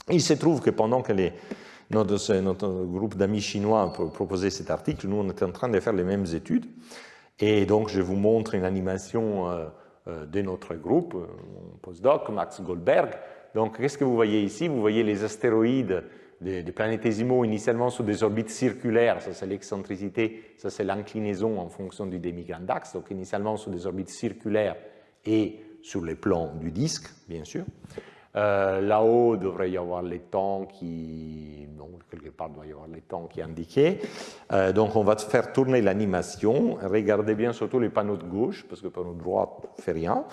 Il se trouve que pendant que notre groupe d'amis chinois proposait cet article, nous on était en train de faire les mêmes études. Et donc, je vous montre une animation de notre groupe, mon postdoc, Max Goldberg. Donc, qu'est-ce que vous voyez ici? Vous voyez les astéroïdes des planétésimaux initialement sous des orbites circulaires, ça c'est l'excentricité, ça c'est l'inclinaison en fonction du demi-grand axe, donc initialement sous des orbites circulaires et sur les plans du disque, bien sûr. Là-haut, il devrait y avoir les temps qui... Bon, quelque part, il doit y avoir les temps qui est indiqué. Donc, on va faire tourner l'animation. Regardez bien surtout les panneaux de gauche, parce que le panneau de droite ne fait rien.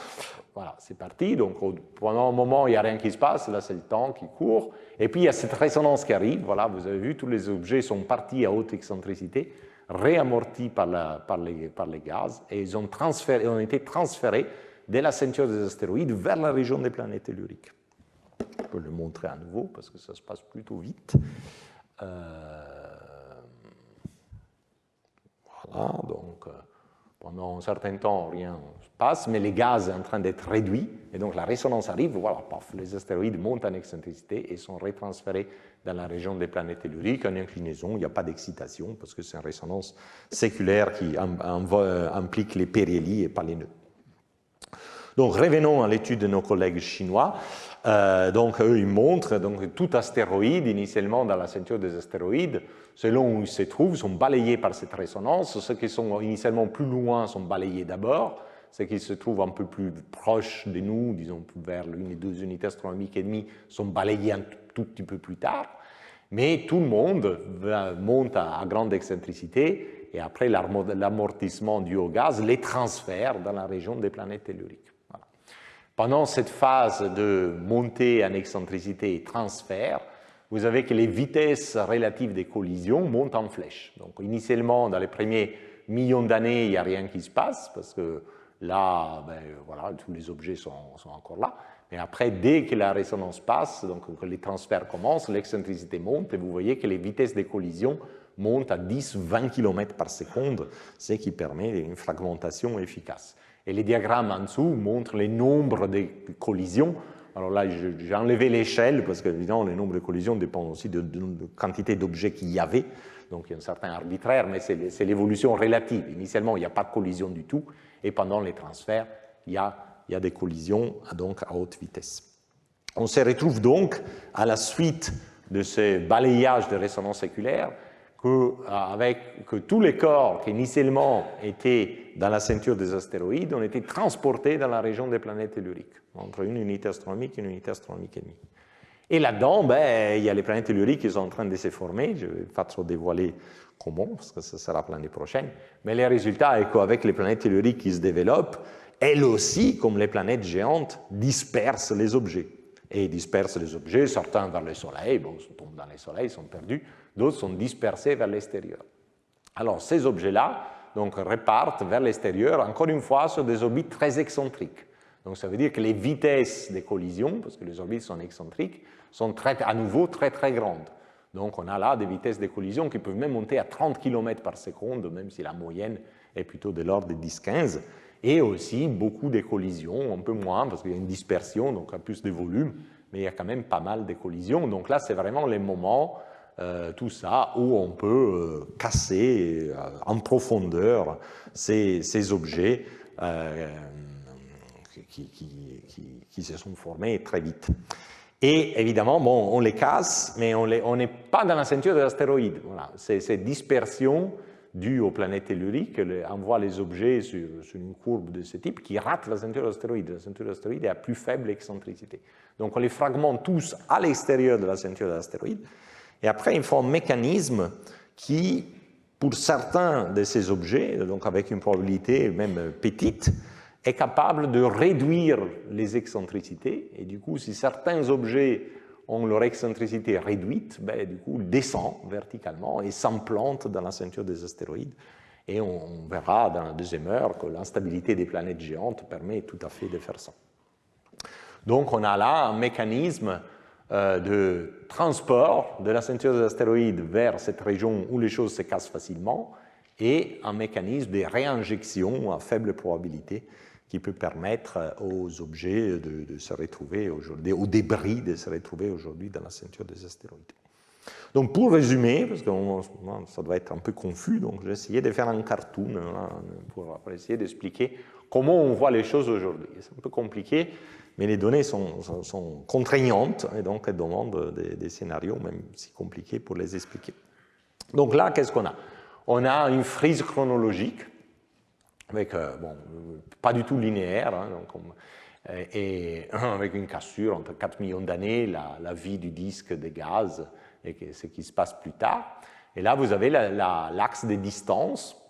Voilà, c'est parti. Donc, pendant un moment, il n'y a rien qui se passe. Là, c'est le temps qui court. Et puis, il y a cette résonance qui arrive. Voilà, vous avez vu, tous les objets sont partis à haute excentricité, réamortis par les gaz, et ils ont été transférés de la ceinture des astéroïdes vers la région des planètes telluriques. Je peux le montrer à nouveau parce que ça se passe plutôt vite. Voilà, donc pendant un certain temps, rien ne se passe, mais les gaz sont en train d'être réduits, et donc la résonance arrive, voilà, paf, les astéroïdes montent en excentricité et sont retransférés dans la région des planètes telluriques en inclinaison. Il n'y a pas d'excitation parce que c'est une résonance séculaire qui implique les périhélies et pas les nœuds. Donc, revenons à l'étude de nos collègues chinois. Donc, eux, ils montrent donc tout astéroïde, initialement dans la ceinture des astéroïdes, selon où ils se trouvent, sont balayés par cette résonance. Ceux qui sont initialement plus loin sont balayés d'abord. Ceux qui se trouvent un peu plus proches de nous, disons vers l'une et 2 unités astronomiques et demie, sont balayés un tout petit peu plus tard. Mais tout le monde monte à grande excentricité et après l'amortissement dû au gaz, les transfère dans la région des planètes telluriques. Pendant cette phase de montée en excentricité et transfert, vous avez que les vitesses relatives des collisions montent en flèche. Donc, initialement, dans les premiers millions d'années, il n'y a rien qui se passe, parce que là, voilà, tous les objets sont encore là. Mais après, dès que la résonance passe, donc que les transferts commencent, l'excentricité monte, et vous voyez que les vitesses des collisions montent à 10-20 km par seconde, ce qui permet une fragmentation efficace. Et les diagrammes en dessous montrent les nombres de collisions Alors là, j'ai enlevé l'échelle parce qu'évidemment, le nombre de collisions dépend aussi de quantité d'objets qu'il y avait. Donc il y a un certain arbitraire, mais c'est l'évolution relative. Initialement, il n'y a pas de collision du tout, et pendant les transferts, il y a des collisions donc, à haute vitesse. On se retrouve donc, à la suite de ce balayage de résonance séculaire, que tous les corps qui initialement étaient dans la ceinture des astéroïdes ont été transportés dans la région des planètes telluriques, entre une unité astronomique et une unité astronomique et demie. Et là-dedans, il y a les planètes telluriques qui sont en train de se former. Je ne vais pas trop dévoiler comment, parce que ça sera pour l'année prochaine. Mais le résultat est qu'avec les planètes telluriques qui se développent, elles aussi, comme les planètes géantes, dispersent les objets. Et dispersent les objets, certains vers le Soleil, bon, ils tombent dans le Soleil, ils sont perdus, d'autres sont dispersés vers l'extérieur. Alors, ces objets-là donc, repartent vers l'extérieur, encore une fois, sur des orbites très excentriques. Donc, ça veut dire que les vitesses des collisions, parce que les orbites sont excentriques, sont à nouveau très, très grandes. Donc, on a là des vitesses de collision qui peuvent même monter à 30 km par seconde, même si la moyenne est plutôt de l'ordre de 10-15. Et aussi beaucoup de collisions, un peu moins, parce qu'il y a une dispersion, donc il y a plus de volume, mais il y a quand même pas mal de collisions. Donc là, c'est vraiment les moments, tout ça, où on peut casser en profondeur ces objets qui se sont formés très vite. Et évidemment, bon, on les casse, mais on n'est pas dans la ceinture de l'astéroïde. Voilà. C'est cette dispersion due aux planètes telluriques envoie les objets sur une courbe de ce type qui rate la ceinture de l'astéroïde. La ceinture de l'astéroïde est à plus faible excentricité. Donc on les fragmente tous à l'extérieur de la ceinture de l'astéroïde. Et après, il faut un mécanisme qui, pour certains de ces objets, donc avec une probabilité même petite, est capable de réduire les excentricités. Et du coup, si certains objets ont leur excentricité réduite, du coup, ils descendent verticalement et s'implantent dans la ceinture des astéroïdes. Et on verra dans la deuxième heure que l'instabilité des planètes géantes permet tout à fait de faire ça. Donc, on a là un mécanisme de transport de la ceinture des astéroïdes vers cette région où les choses se cassent facilement et un mécanisme de réinjection à faible probabilité qui peut permettre aux objets de se retrouver aujourd'hui, aux débris de se retrouver aujourd'hui dans la ceinture des astéroïdes. Donc pour résumer, parce que ça doit être un peu confus, donc j'ai essayé de faire un cartoon pour essayer d'expliquer comment on voit les choses aujourd'hui. C'est un peu compliqué, mais les données sont contraignantes et donc elles demandent des scénarios, même si compliqués, pour les expliquer. Donc là, qu'est-ce qu'on a? On a une frise chronologique avec, pas du tout linéaire, et avec une cassure entre 4 millions d'années, la vie du disque de gaz et ce qui se passe plus tard. Et là, vous avez l'axe des distances.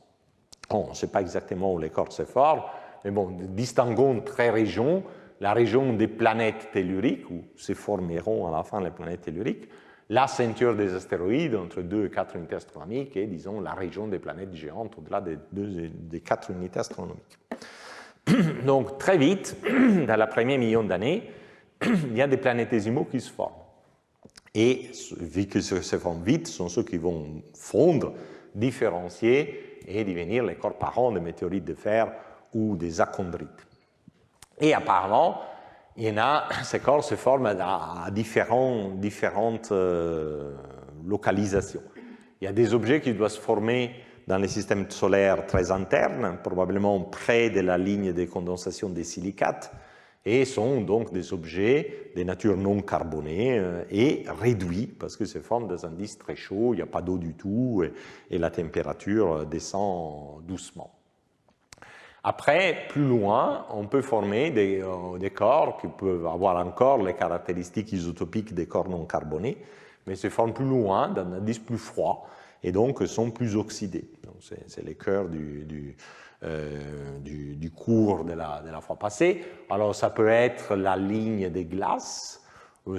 On ne sait pas exactement où les corps se forment, mais bon, distinguons très régions, la région des planètes telluriques, où se formeront à la fin les planètes telluriques, la ceinture des astéroïdes entre 2 et 4 unités astronomiques et, disons, la région des planètes géantes au-delà des 4 unités astronomiques. Donc, très vite, dans la première million d'années, il y a des planétésimaux qui se forment. Et, vu qu'ils se forment vite, ce sont ceux qui vont fondre, différencier et devenir les corps parents des météorites de fer ou des achondrites. Et apparemment, il y en a, ces corps se forment à différentes localisations. Il y a des objets qui doivent se former dans les systèmes solaires très internes, probablement près de la ligne de condensation des silicates, et sont donc des objets de nature non carbonée et réduits, parce qu'ils se forment dans un disque très chaud, il n'y a pas d'eau du tout, et la température descend doucement. Après, plus loin, on peut former des corps qui peuvent avoir encore les caractéristiques isotopiques des corps non carbonés, mais se forment plus loin, dans un disque plus froid, et donc sont plus oxydés. C'est les cœurs du cours de la fois passée. Alors, ça peut être la ligne des glaces,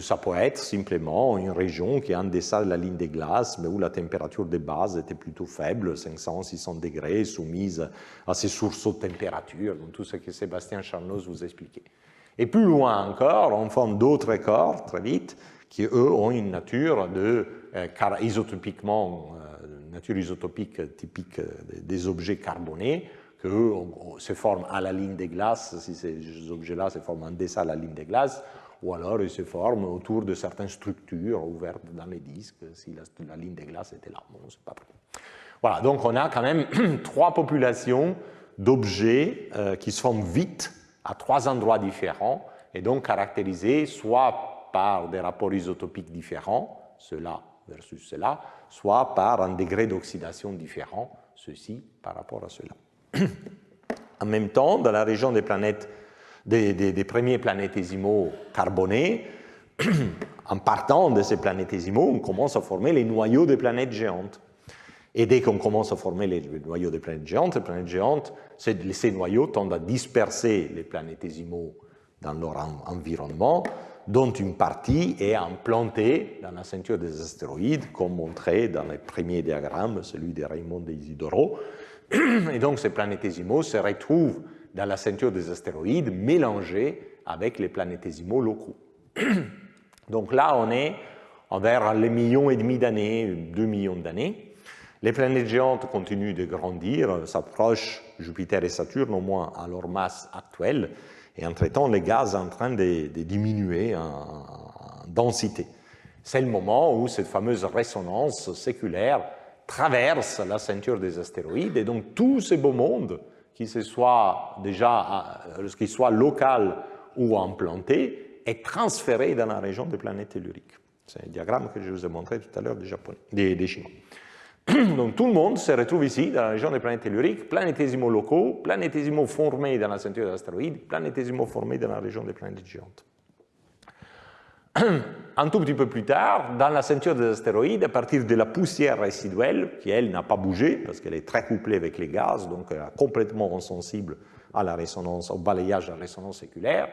ça peut être simplement une région qui est en deçà de la ligne des glaces, mais où la température de base était plutôt faible, 500-600 degrés, soumise à ces sursauts de température, donc tout ce que Sébastien Charnoz vous expliquait. Et plus loin encore, on forme d'autres corps, très vite, qui, eux, ont une nature nature isotopique typique des objets carbonés, qu'eux se forment à la ligne des glaces, si ces objets-là se forment en deçà de la ligne des glaces, ou alors ils se forment autour de certaines structures ouvertes dans les disques, si la ligne des glaces était là. Bon, c'est pas vrai. Voilà, donc on a quand même 3 populations d'objets qui se forment vite à 3 endroits différents, et donc caractérisés soit par des rapports isotopiques différents, ceux-là versus ceux-là, soit par un degré d'oxydation différent, ceux-ci par rapport à ceux-là. En même temps, dans la région des planètes, des premiers planétésimaux carbonés, en partant de ces planétésimaux, on commence à former les noyaux des planètes géantes. Et dès qu'on commence à former les noyaux des planètes géantes, ces noyaux tendent à disperser les planétésimaux dans leur environnement, dont une partie est implantée dans la ceinture des astéroïdes, comme montré dans les premiers diagrammes, celui de Raymond et Isidoro. Et donc ces planétésimaux se retrouvent dans la ceinture des astéroïdes mélangés avec les planétésimaux locaux. Donc là, on est vers les 1,5 millions d'années, 2 millions d'années. Les planètes géantes continuent de grandir, s'approchent Jupiter et Saturne au moins à leur masse actuelle, et entre-temps, les gaz sont en train de diminuer en densité. C'est le moment où cette fameuse résonance séculaire traverse la ceinture des astéroïdes, et donc tout ce beau monde, qu'il soit local ou implanté, est transféré dans la région des planètes telluriques. C'est un diagramme que je vous ai montré tout à l'heure des Chinois. Donc tout le monde se retrouve ici, dans la région des planètes telluriques, planétésimaux locaux, planétésimaux formés dans la ceinture des astéroïdes, planétésimaux formés dans la région des planètes géantes. Un tout petit peu plus tard, dans la ceinture des astéroïdes, à partir de la poussière résiduelle, qui elle n'a pas bougé, parce qu'elle est très couplée avec les gaz, donc elle est complètement insensible à la résonance, au balayage de la résonance séculaire,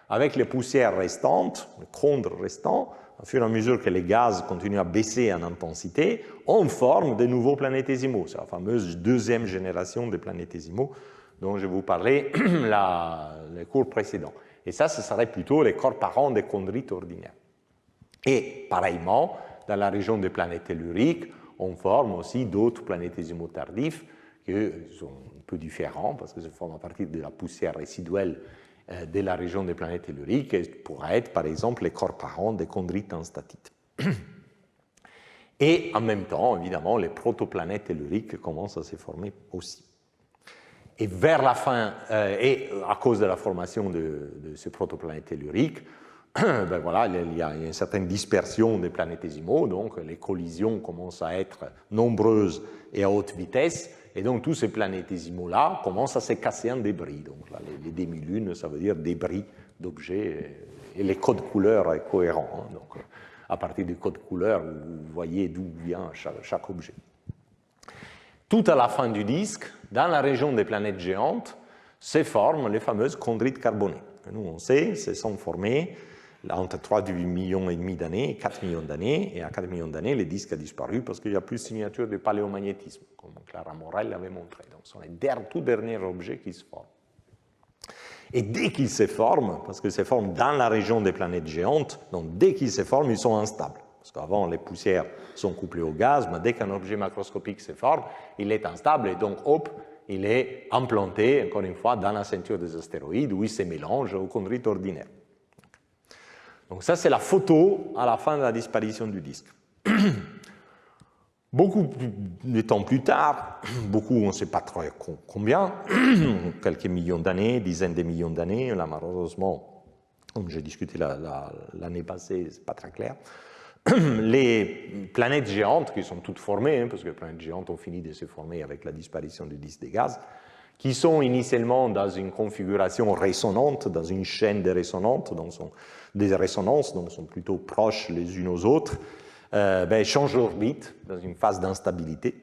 avec les poussières restantes, les chondres restants, au fur et à mesure que les gaz continuent à baisser en intensité, on forme de nouveaux planétésimaux. C'est la fameuse 2e génération de planétésimaux dont je vous parlais les cours précédents. Et ça, ce serait plutôt les corps parents des chondrites ordinaires. Et pareillement, dans la région des planètes telluriques, on forme aussi d'autres planétésimaux tardifs qui sont un peu différents parce qu'ils se forment à partir de la poussière résiduelle de la région des planètes telluriques, et pourrait être par exemple les corps parents des chondrites en statite. Et en même temps, évidemment, les protoplanètes telluriques commencent à se former aussi. Et vers la fin, et à cause de la formation de ces protoplanètes telluriques, ben voilà, il y a une certaine dispersion des planétésimaux, donc les collisions commencent à être nombreuses et à haute vitesse, et donc tous ces planétésimaux-là commencent à se casser en débris. Donc là, les demi-lunes, ça veut dire débris d'objets, et les codes couleurs sont cohérents. Hein, donc à partir du code couleur, vous voyez d'où vient chaque objet. Tout à la fin du disque, dans la région des planètes géantes, se forment les fameuses chondrites carbonées. Nous, on sait, se sont formées entre 3,5 millions d'années et 4 millions d'années, et à 4 millions d'années, le disque a disparu parce qu'il n'y a plus de signature de paléomagnétisme, comme Clara Morel l'avait montré. Donc, ce sont les tout derniers objets qui se forment. Et dès qu'ils se forment, parce qu'ils se forment dans la région des planètes géantes, donc dès qu'ils se forment, ils sont instables. Parce qu'avant, les poussières sont couplées au gaz, mais dès qu'un objet macroscopique se forme, il est instable, et donc, hop, il est implanté, encore une fois, dans la ceinture des astéroïdes, où il se mélange aux chondrites ordinaires. Donc ça, c'est la photo à la fin de la disparition du disque. Beaucoup de temps plus tard, on ne sait pas trop combien, quelques millions d'années, dizaines de millions d'années, là malheureusement, comme j'ai discuté l'année passée, ce n'est pas très clair, les planètes géantes qui sont toutes formées, parce que les planètes géantes ont fini de se former avec la disparition du disque des gaz, qui sont initialement dans une configuration résonante, dans une chaîne de résonantes, des résonances, donc sont plutôt proches les unes aux autres, changent d'orbite dans une phase d'instabilité.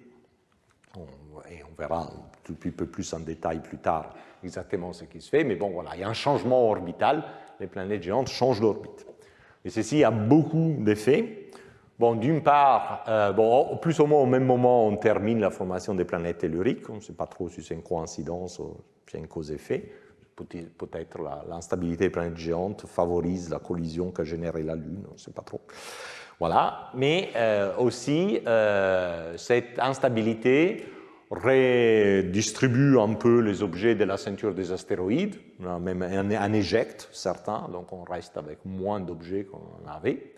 Et on verra un petit peu plus en détail plus tard exactement ce qui se fait, mais bon, voilà, il y a un changement orbital, les planètes géantes changent d'orbite. Et ceci a beaucoup d'effets. Bon, d'une part, plus ou moins au même moment, on termine la formation des planètes telluriques. On ne sait pas trop si c'est une coïncidence ou si c'est une cause-effet. Peut-être l'instabilité des planètes géantes favorise la collision qu'a générée la Lune, on ne sait pas trop. Voilà. Mais aussi, cette instabilité redistribue un peu les objets de la ceinture des astéroïdes, même en éjecte certains, donc on reste avec moins d'objets qu'on avait,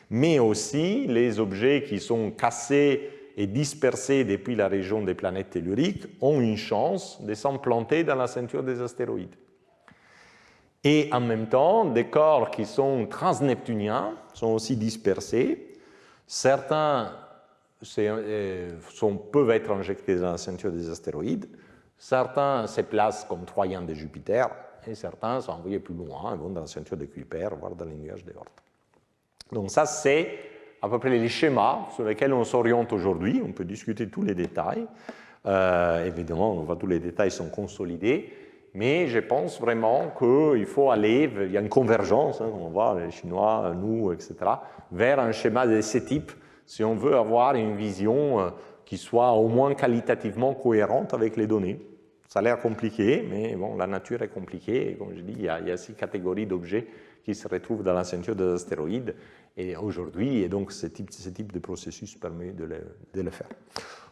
mais aussi les objets qui sont cassés et dispersés depuis la région des planètes telluriques ont une chance de s'implanter dans la ceinture des astéroïdes. Et en même temps, des corps qui sont transneptuniens sont aussi dispersés. Certains peuvent être injectés dans la ceinture des astéroïdes, certains se placent comme troyens de Jupiter, et certains sont envoyés plus loin, vont dans la ceinture de Kuiper, voire dans les nuages de Oort. Donc ça, c'est à peu près les schémas sur lesquels on s'oriente aujourd'hui. On peut discuter tous les détails. Évidemment, tous les détails sont consolidés, mais je pense vraiment qu'il faut aller, il y a une convergence, on voit les Chinois, nous, etc., vers un schéma de ce type, si on veut avoir une vision qui soit au moins qualitativement cohérente avec les données. Ça a l'air compliqué, mais bon, la nature est compliquée. Et comme je dis, il y a 6 catégories d'objets qui se retrouvent dans la ceinture des astéroïdes et aujourd'hui, et donc ce type de processus permet de le faire.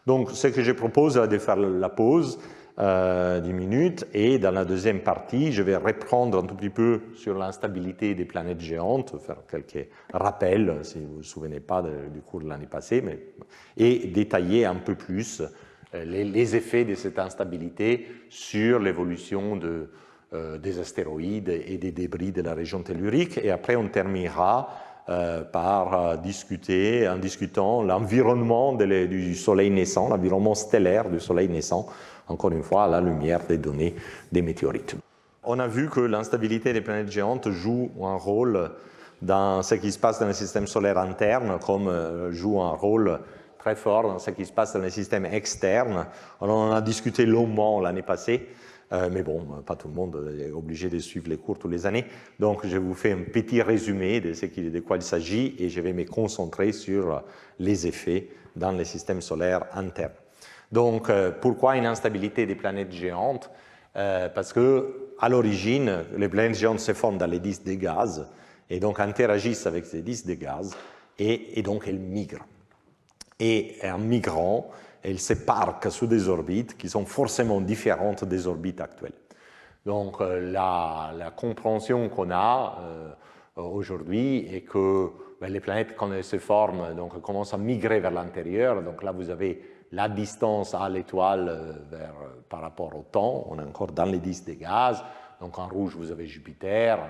Donc, ce que je propose, c'est de faire la pause 10 minutes, et dans la deuxième partie, je vais reprendre un tout petit peu sur l'instabilité des planètes géantes, faire quelques rappels, si vous ne vous souvenez pas du cours de l'année passée, et détailler un peu plus les effets de cette instabilité sur l'évolution des astéroïdes et des débris de la région tellurique. Et après, on terminera par discutant l'environnement du Soleil naissant, l'environnement stellaire du Soleil naissant, encore une fois à la lumière des données des météorites. On a vu que l'instabilité des planètes géantes joue un rôle dans ce qui se passe dans le système solaire interne, comme joue un rôle très fort dans ce qui se passe dans les systèmes externes. On en a discuté longuement l'année passée, mais bon, pas tout le monde est obligé de suivre les cours tous les années. Donc, je vous fais un petit résumé de quoi il s'agit et je vais me concentrer sur les effets dans les systèmes solaires internes. Donc, pourquoi une instabilité des planètes géantes? Parce qu'à l'origine, les planètes géantes se forment dans les disques de gaz et donc interagissent avec ces disques de gaz et donc elles migrent. Et en migrant, elles se parquent sous des orbites qui sont forcément différentes des orbites actuelles. Donc la compréhension qu'on a aujourd'hui est que les planètes, quand elles se forment, donc, commencent à migrer vers l'intérieur. Donc là, vous avez la distance à l'étoile par rapport au temps. On est encore dans les disques de gaz. Donc en rouge, vous avez Jupiter,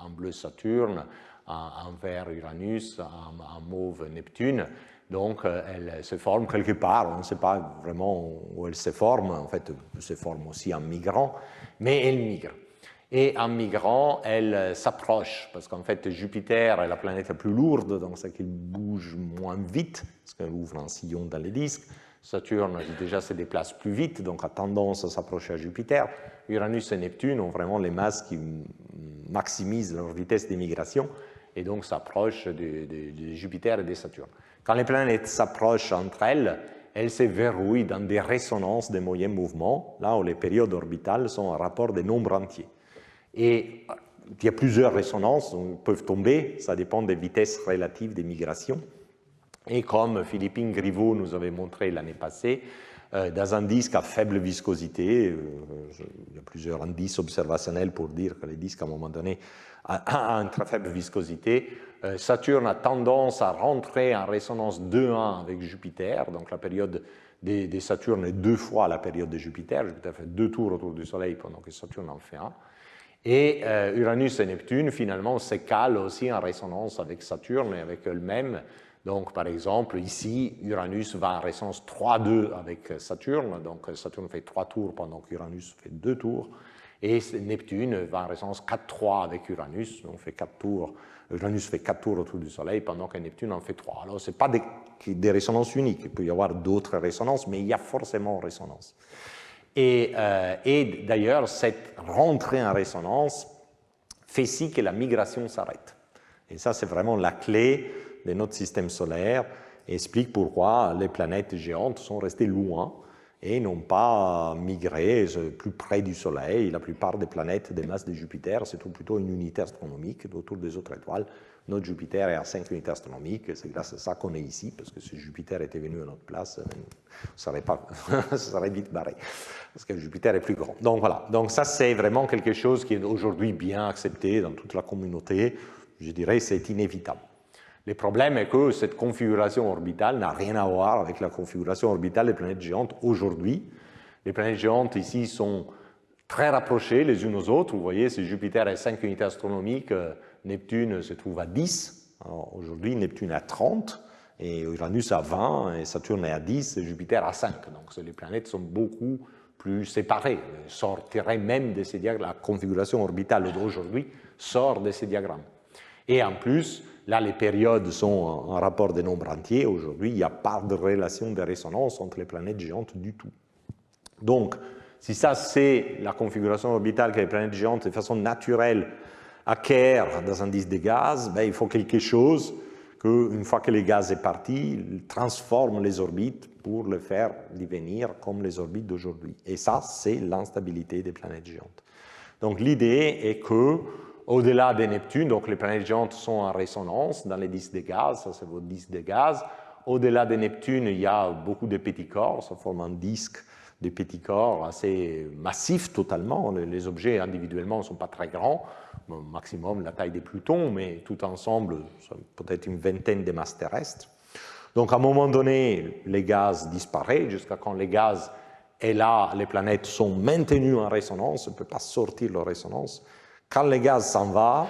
en bleu Saturne, en vert Uranus, en mauve Neptune. Donc, elles se forment quelque part, on ne sait pas vraiment où elles se forment, en fait, elles se forment aussi en migrant, mais elles migrent. Et en migrant, elles s'approchent, parce qu'en fait, Jupiter est la planète la plus lourde, donc c'est qu'il bouge moins vite, parce qu'elle ouvre un sillon dans les disques. Saturne, déjà, se déplace plus vite, donc a tendance à s'approcher à Jupiter. Uranus et Neptune ont vraiment les masses qui maximisent leur vitesse d'émigration, et donc s'approchent de Jupiter et de Saturne. Quand les planètes s'approchent entre elles, elles se verrouillent dans des résonances de moyens mouvements, là où les périodes orbitales sont un rapport des nombres entiers. Et il y a plusieurs résonances qui peuvent tomber, ça dépend des vitesses relatives des migrations. Et comme Philippine Griveaux nous avait montré l'année passée, dans un disque à faible viscosité, il y a plusieurs indices observationnels pour dire que les disques à un moment donné ont une très faible viscosité, Saturne a tendance à rentrer en résonance 2-1 avec Jupiter, donc la période de Saturne est 2 fois la période de Jupiter. Jupiter fait 2 tours autour du Soleil pendant que Saturne en fait 1. Et Uranus et Neptune, finalement, se calent aussi en résonance avec Saturne et avec eux-mêmes. Donc, par exemple, ici, Uranus va en résonance 3-2 avec Saturne, donc Saturne fait 3 tours pendant qu'Uranus fait 2 tours. Et Neptune va en résonance 4-3 avec Uranus, donc fait 4 tours. Uranus fait 4 tours autour du Soleil pendant que Neptune en fait 3. Alors, ce n'est pas des résonances uniques, il peut y avoir d'autres résonances, mais il y a forcément résonance. Et d'ailleurs, cette rentrée en résonance fait si que la migration s'arrête. Et ça, c'est vraiment la clé de notre système solaire et explique pourquoi les planètes géantes sont restées loin et n'ont pas migré plus près du Soleil. La plupart des planètes des masses de Jupiter, c'est plutôt une unité astronomique autour des autres étoiles. Notre Jupiter est à 5 unités astronomiques, c'est grâce à ça qu'on est ici, parce que si Jupiter était venu à notre place, ça serait vite barré, parce que Jupiter est plus grand. Donc voilà, donc ça c'est vraiment quelque chose qui est aujourd'hui bien accepté dans toute la communauté, je dirais c'est inévitable. Le problème est que cette configuration orbitale n'a rien à voir avec la configuration orbitale des planètes géantes aujourd'hui. Les planètes géantes ici sont très rapprochées les unes aux autres. Vous voyez, si Jupiter est 5 unités astronomiques, Neptune se trouve à 10. Aujourd'hui, Neptune est à 30, et Uranus à 20, et Saturne est à 10, et Jupiter à 5. Donc les planètes sont beaucoup plus séparées. Sortiraient même de ces diagrammes. La configuration orbitale d'aujourd'hui sort de ces diagrammes. Et en plus, là, les périodes sont en rapport des nombres entiers. Aujourd'hui, il n'y a pas de relation de résonance entre les planètes géantes du tout. Donc, si ça, c'est la configuration orbitale que les planètes géantes, de façon naturelle, acquièrent dans un disque de gaz, ben, il faut quelque chose qu'une fois que le gaz est parti, il transforme les orbites pour le faire devenir comme les orbites d'aujourd'hui. Et ça, c'est l'instabilité des planètes géantes. Donc, l'idée est que au-delà de Neptune, donc les planètes géantes sont en résonance dans les disques de gaz, ça c'est votre disque de gaz. Au-delà de Neptune, il y a beaucoup de petits corps, ça forme un disque de petits corps assez massif totalement. Les objets individuellement ne sont pas très grands, au maximum la taille des Plutons, mais tout ensemble, peut-être une vingtaine de masses terrestres. Donc à un moment donné, les gaz disparaissent, jusqu'à quand les gaz est là, les planètes sont maintenues en résonance, on ne peut pas sortir leur résonance. Quand le gaz s'en va,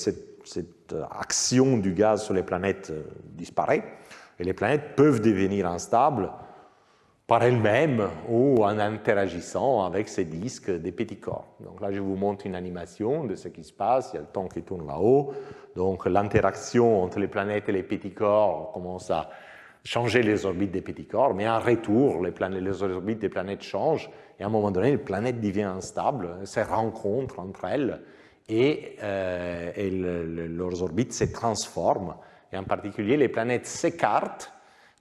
cette action du gaz sur les planètes disparaît, et les planètes peuvent devenir instables par elles-mêmes ou en interagissant avec ces disques des petits corps. Donc là, je vous montre une animation de ce qui se passe, il y a le temps qui tourne là-haut. Donc l'interaction entre les planètes et les petits corps commence à changer les orbites des petits corps, mais en retour, les orbites des planètes changent, et à un moment donné, les planètes deviennent instables, se rencontrent entre elles, et leurs orbites se transforment, et en particulier, les planètes s'écartent.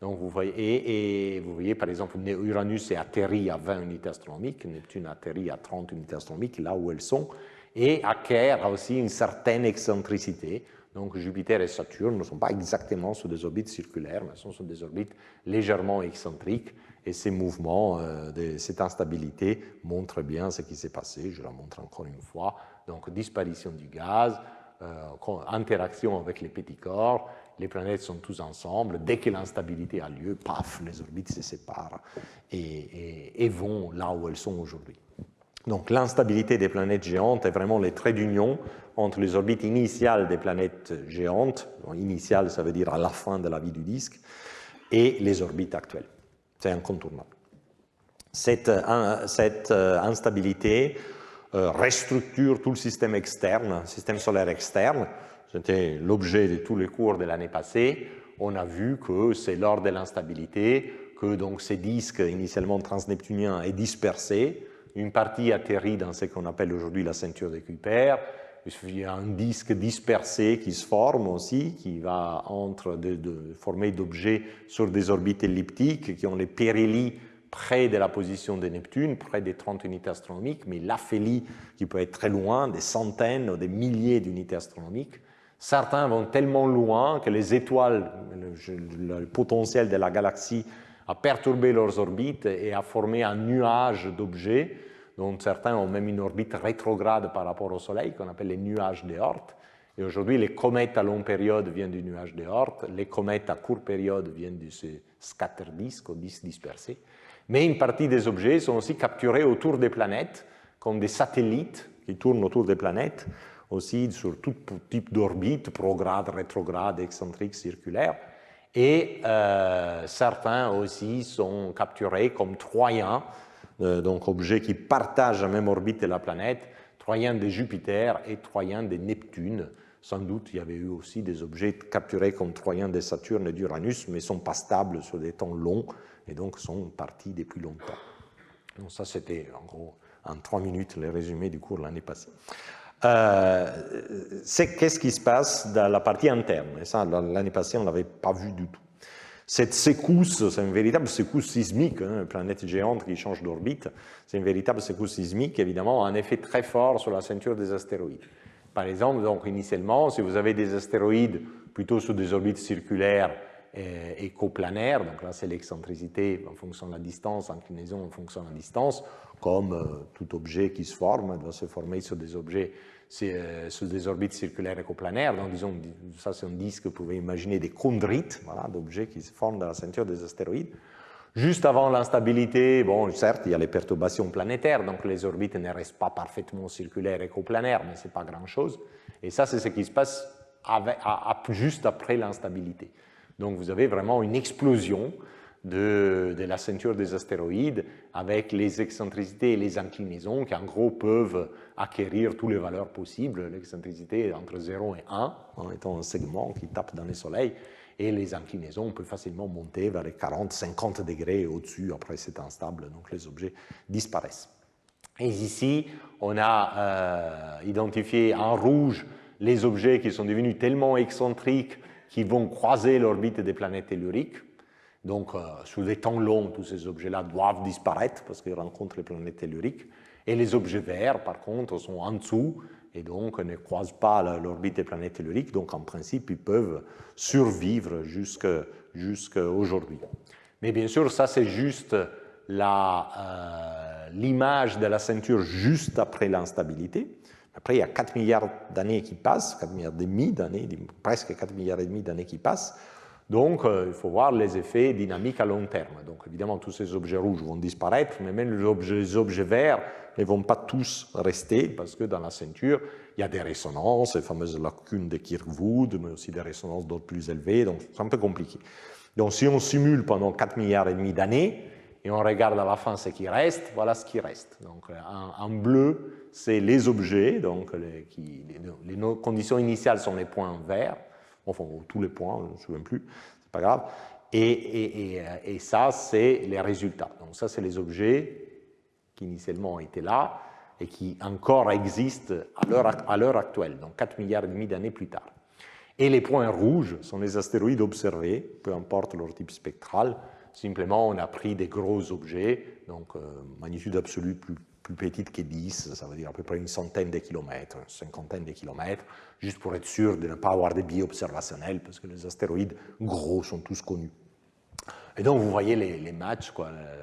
Donc vous voyez, par exemple, Uranus est atterri à 20 unités astronomiques, Neptune atterrit à 30 unités astronomiques, là où elles sont, et acquiert aussi une certaine excentricité. Donc Jupiter et Saturne ne sont pas exactement sur des orbites circulaires, mais sont sur des orbites légèrement excentriques, et ces mouvements, cette instabilité montrent bien ce qui s'est passé. Je la montre encore une fois. Donc disparition du gaz, interaction avec les petits corps, les planètes sont tous ensemble. Dès que l'instabilité a lieu, paf, les orbites se séparent et vont là où elles sont aujourd'hui. Donc l'instabilité des planètes géantes est vraiment le trait d'union entre les orbites initiales des planètes géantes, initiales ça veut dire à la fin de la vie du disque, et les orbites actuelles. C'est incontournable. Cette instabilité restructure tout le système externe, système solaire externe. C'était l'objet de tous les cours de l'année passée. On a vu que c'est lors de l'instabilité que donc, ces disques initialement transneptuniens est dispersé. Une partie atterrit dans ce qu'on appelle aujourd'hui la ceinture de Kuiper. Il y a un disque dispersé qui se forme aussi, qui va former d'objets sur des orbites elliptiques qui ont les périhélies près de la position de Neptune, près des 30 unités astronomiques, mais l'aphélie qui peut être très loin, des centaines ou des milliers d'unités astronomiques. Certains vont tellement loin que les étoiles, le potentiel de la galaxie a perturbé leurs orbites et a formé un nuage d'objets, dont certains ont même une orbite rétrograde par rapport au Soleil, qu'on appelle les nuages d'Oort. Et aujourd'hui, les comètes à longue période viennent du nuage d'Oort, les comètes à courte période viennent de ce scatter disk, ou disque dispersé. Mais une partie des objets sont aussi capturés autour des planètes, comme des satellites qui tournent autour des planètes, aussi sur tout type d'orbite, prograde, rétrograde, excentrique, circulaire. Et certains aussi sont capturés comme troyens, donc objets qui partagent la même orbite de la planète, troyens de Jupiter et troyens de Neptune. Sans doute, il y avait eu aussi des objets capturés comme troyens de Saturne et d'Uranus, mais ne sont pas stables sur des temps longs et donc sont partis depuis longtemps. Donc ça, c'était en gros, en 3 minutes, le résumé du cours l'année passée. Qu'est-ce qui se passe dans la partie interne? Et ça, l'année passée, on ne l'avait pas vu du tout. Cette secousse, c'est une véritable secousse sismique, hein, une planète géante qui change d'orbite, c'est une véritable secousse sismique, évidemment, a un effet très fort sur la ceinture des astéroïdes. Par exemple, donc, initialement, si vous avez des astéroïdes plutôt sur des orbites circulaires et coplanaires, donc là c'est l'excentricité en fonction de la distance, inclinaison en fonction de la distance, comme tout objet qui se forme, doit se former sur des objets, sur des orbites circulaires et coplanaires. Donc disons, ça c'est un disque que vous pouvez imaginer des chondrites, voilà, d'objets qui se forment dans la ceinture des astéroïdes. Juste avant l'instabilité, bon, certes, il y a les perturbations planétaires, donc les orbites ne restent pas parfaitement circulaires et coplanaires, mais ce n'est pas grand-chose. Et ça, c'est ce qui se passe juste après l'instabilité. Donc vous avez vraiment une explosion de la ceinture des astéroïdes avec les excentricités et les inclinaisons qui en gros peuvent acquérir toutes les valeurs possibles. L'excentricité est entre 0 et 1 en étant un segment qui tape dans le Soleil et les inclinaisons peuvent facilement monter vers les 40-50 degrés au-dessus, après c'est instable, donc les objets disparaissent. Et ici, on a identifié en rouge les objets qui sont devenus tellement excentriques qu'ils vont croiser l'orbite des planètes telluriques. Donc, sur des temps longs, tous ces objets-là doivent disparaître parce qu'ils rencontrent les planètes telluriques. Et les objets verts, par contre, sont en dessous et donc ne croisent pas l'orbite des planètes telluriques. Donc, en principe, ils peuvent survivre jusqu'à aujourd'hui. Mais bien sûr, ça, c'est juste l'image de la ceinture juste après l'instabilité. Après, il y a 4 milliards d'années qui passent, 4 milliards et demi d'années, presque 4 milliards et demi d'années qui passent. Donc, il faut voir les effets dynamiques à long terme. Donc, évidemment, tous ces objets rouges vont disparaître, mais même les objets verts ne vont pas tous rester, parce que dans la ceinture, il y a des résonances, les fameuses lacunes de Kirkwood, mais aussi des résonances d'ordre plus élevé, donc c'est un peu compliqué. Donc, si on simule pendant 4 milliards et demi d'années, et on regarde à la fin ce qui reste, voilà ce qui reste. Donc, en bleu, c'est les objets, donc les conditions initiales sont les points verts, enfin tous les points, je ne me souviens plus, c'est pas grave, et ça c'est les résultats. Donc ça c'est les objets qui initialement étaient là et qui encore existent à l'heure actuelle, donc 4 milliards et demi d'années plus tard. Et les points rouges sont les astéroïdes observés, peu importe leur type spectral, simplement on a pris des gros objets, donc magnitude absolue plus petite que 10, ça veut dire à peu près une centaine de kilomètres, une cinquantaine de kilomètres, juste pour être sûr de ne pas avoir des biais observationnels, parce que les astéroïdes gros sont tous connus. Et donc vous voyez les matchs,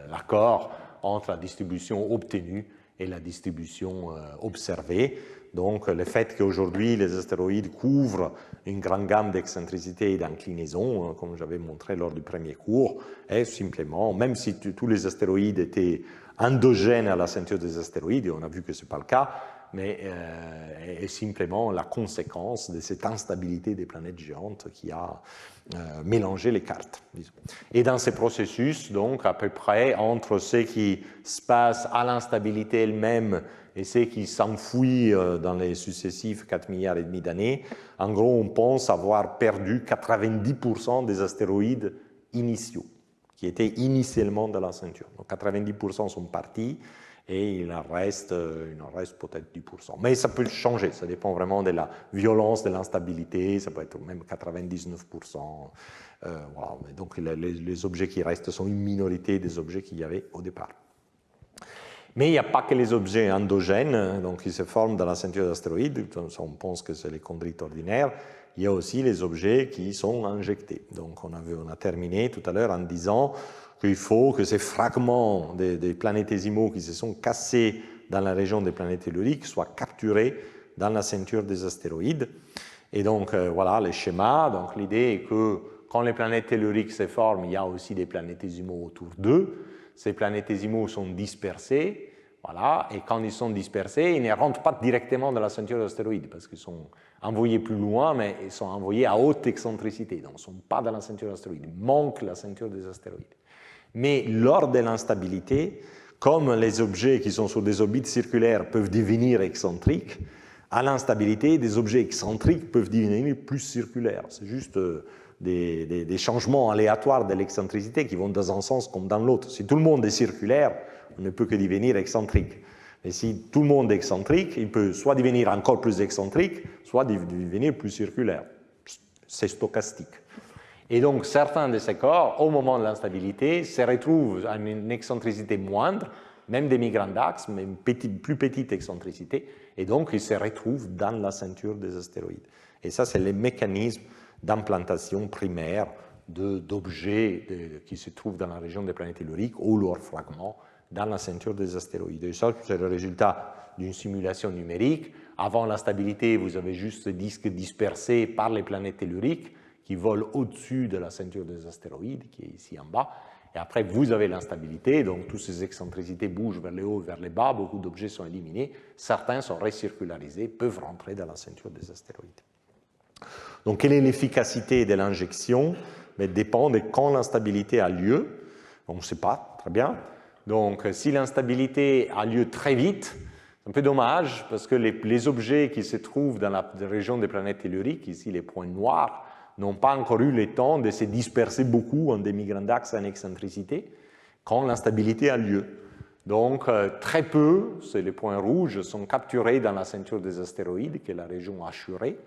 l'accord entre la distribution obtenue et la distribution observée. Donc le fait qu'aujourd'hui les astéroïdes couvrent une grande gamme d'excentricités et d'inclinaisons, comme j'avais montré lors du premier cours, est simplement, même si tous les astéroïdes étaient endogène à la ceinture des astéroïdes, et on a vu que ce n'est pas le cas, mais est simplement la conséquence de cette instabilité des planètes géantes qui a mélangé les cartes. Disons. Et dans ces processus, donc à peu près entre ce qui se passe à l'instabilité elle-même et ce qui s'enfuit dans les successifs 4 milliards et demi d'années, en gros on pense avoir perdu 90% des astéroïdes initiaux qui étaient initialement dans la ceinture. Donc 90% sont partis et il en reste peut-être 10%. Mais ça peut changer, ça dépend vraiment de la violence de l'instabilité, ça peut être même 99%. Voilà. Donc les objets qui restent sont une minorité des objets qu'il y avait au départ. Mais il n'y a pas que les objets endogènes, donc qui se forment dans la ceinture d'astéroïdes, on pense que c'est les chondrites ordinaires. Il y a aussi les objets qui sont injectés. Donc on a terminé tout à l'heure en disant qu'il faut que ces fragments des planétésimaux qui se sont cassés dans la région des planètes telluriques soient capturés dans la ceinture des astéroïdes. Et donc voilà les schémas. Donc l'idée est que quand les planètes telluriques se forment, il y a aussi des planétésimaux autour d'eux. Ces planétésimaux sont dispersés. Voilà, et quand ils sont dispersés, ils ne rentrent pas directement dans la ceinture d'astéroïdes parce qu'ils sont envoyés plus loin, mais ils sont envoyés à haute excentricité, donc ils ne sont pas dans la ceinture d'astéroïdes, ils manquent la ceinture des astéroïdes. Mais lors de l'instabilité, comme les objets qui sont sur des orbites circulaires peuvent devenir excentriques, à l'instabilité, des objets excentriques peuvent devenir plus circulaires. C'est juste des changements aléatoires de l'excentricité qui vont dans un sens comme dans l'autre. Si tout le monde est circulaire, on ne peut que devenir excentrique. Et si tout le monde est excentrique, il peut soit devenir encore plus excentrique, soit devenir plus circulaire. C'est stochastique. Et donc, certains de ces corps, au moment de l'instabilité, se retrouvent à une excentricité moindre, même demi-grande axe, mais une plus petite excentricité, et donc ils se retrouvent dans la ceinture des astéroïdes. Et ça, c'est le mécanisme d'implantation primaire d'objets qui se trouvent dans la région des planètes telluriques ou leurs fragments dans la ceinture des astéroïdes. Et ça, c'est le résultat d'une simulation numérique. Avant l'instabilité, vous avez juste des disques dispersés par les planètes telluriques qui volent au-dessus de la ceinture des astéroïdes, qui est ici en bas. Et après, vous avez l'instabilité, donc toutes ces excentricités bougent vers le haut, vers le bas, beaucoup d'objets sont éliminés, certains sont recircularisés, peuvent rentrer dans la ceinture des astéroïdes. Donc, quelle est l'efficacité de l'injection? Mais dépend de quand l'instabilité a lieu. On ne sait pas, très bien. Donc, si l'instabilité a lieu très vite, c'est un peu dommage, parce que les objets qui se trouvent dans la région des planètes telluriques, ici les points noirs, n'ont pas encore eu le temps de se disperser beaucoup en demi-grand axe en excentricité quand l'instabilité a lieu. Donc, très peu, c'est les points rouges, sont capturés dans la ceinture des astéroïdes, qui est la région hachurée,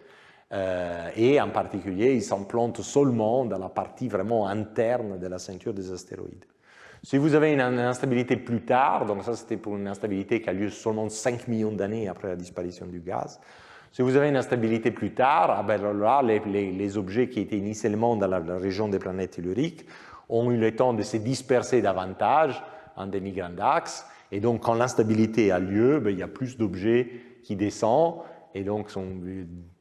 et en particulier, ils s'implantent seulement dans la partie vraiment interne de la ceinture des astéroïdes. Si vous avez une instabilité plus tard, donc ça c'était pour une instabilité qui a lieu seulement 5 millions d'années après la disparition du gaz, si vous avez une instabilité plus tard, là, les objets qui étaient initialement dans la région des planètes telluriques ont eu le temps de se disperser davantage en demi-grand axe, et donc quand l'instabilité a lieu, il y a plus d'objets qui descendent, et donc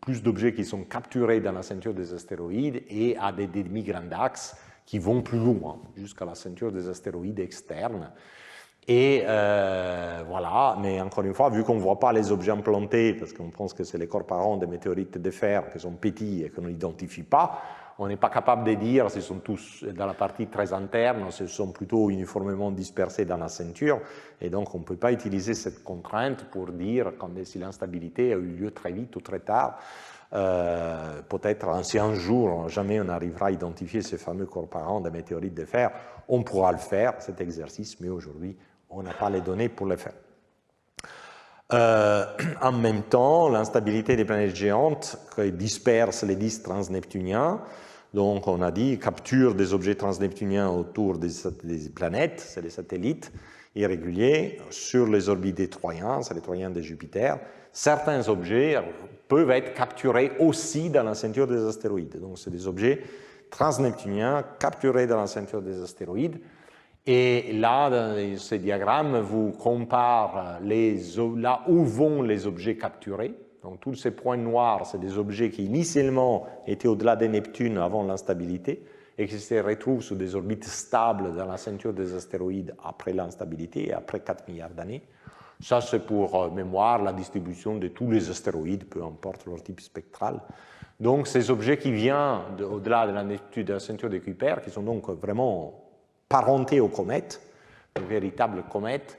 plus d'objets qui sont capturés dans la ceinture des astéroïdes et à des demi-grand axes qui vont plus loin, jusqu'à la ceinture des astéroïdes externes. Et voilà, mais encore une fois, vu qu'on ne voit pas les objets implantés, parce qu'on pense que c'est les corps parents des météorites de fer qui sont petits et qu'on n'identifie pas, on n'est pas capable de dire s'ils sont tous dans la partie très interne, s'ils sont plutôt uniformément dispersés dans la ceinture, et donc on ne peut pas utiliser cette contrainte pour dire si l'instabilité a eu lieu très vite ou très tard. Peut-être si un jour, jamais on arrivera à identifier ces fameux corps parents des météorites de fer, on pourra le faire, cet exercice, mais aujourd'hui, on n'a pas les données pour le faire. En même temps, l'instabilité des planètes géantes disperse les disques transneptuniens. Donc, on a dit capture des objets transneptuniens autour des planètes, c'est les satellites irréguliers, sur les orbites des Troyens, c'est les Troyens de Jupiter. Certains objets peuvent être capturés aussi dans la ceinture des astéroïdes. Donc, c'est des objets transneptuniens capturés dans la ceinture des astéroïdes. Et là, dans ce diagramme, vous compare là où vont les objets capturés. Donc, tous ces points noirs, c'est des objets qui initialement étaient au-delà de Neptune avant l'instabilité et qui se retrouvent sur des orbites stables dans la ceinture des astéroïdes après l'instabilité et après 4 milliards d'années. Ça, c'est pour mémoire la distribution de tous les astéroïdes, peu importe leur type spectral. Donc, ces objets qui viennent au-delà de la ceinture de Kuiper, qui sont donc vraiment parentés aux comètes, de véritables comètes,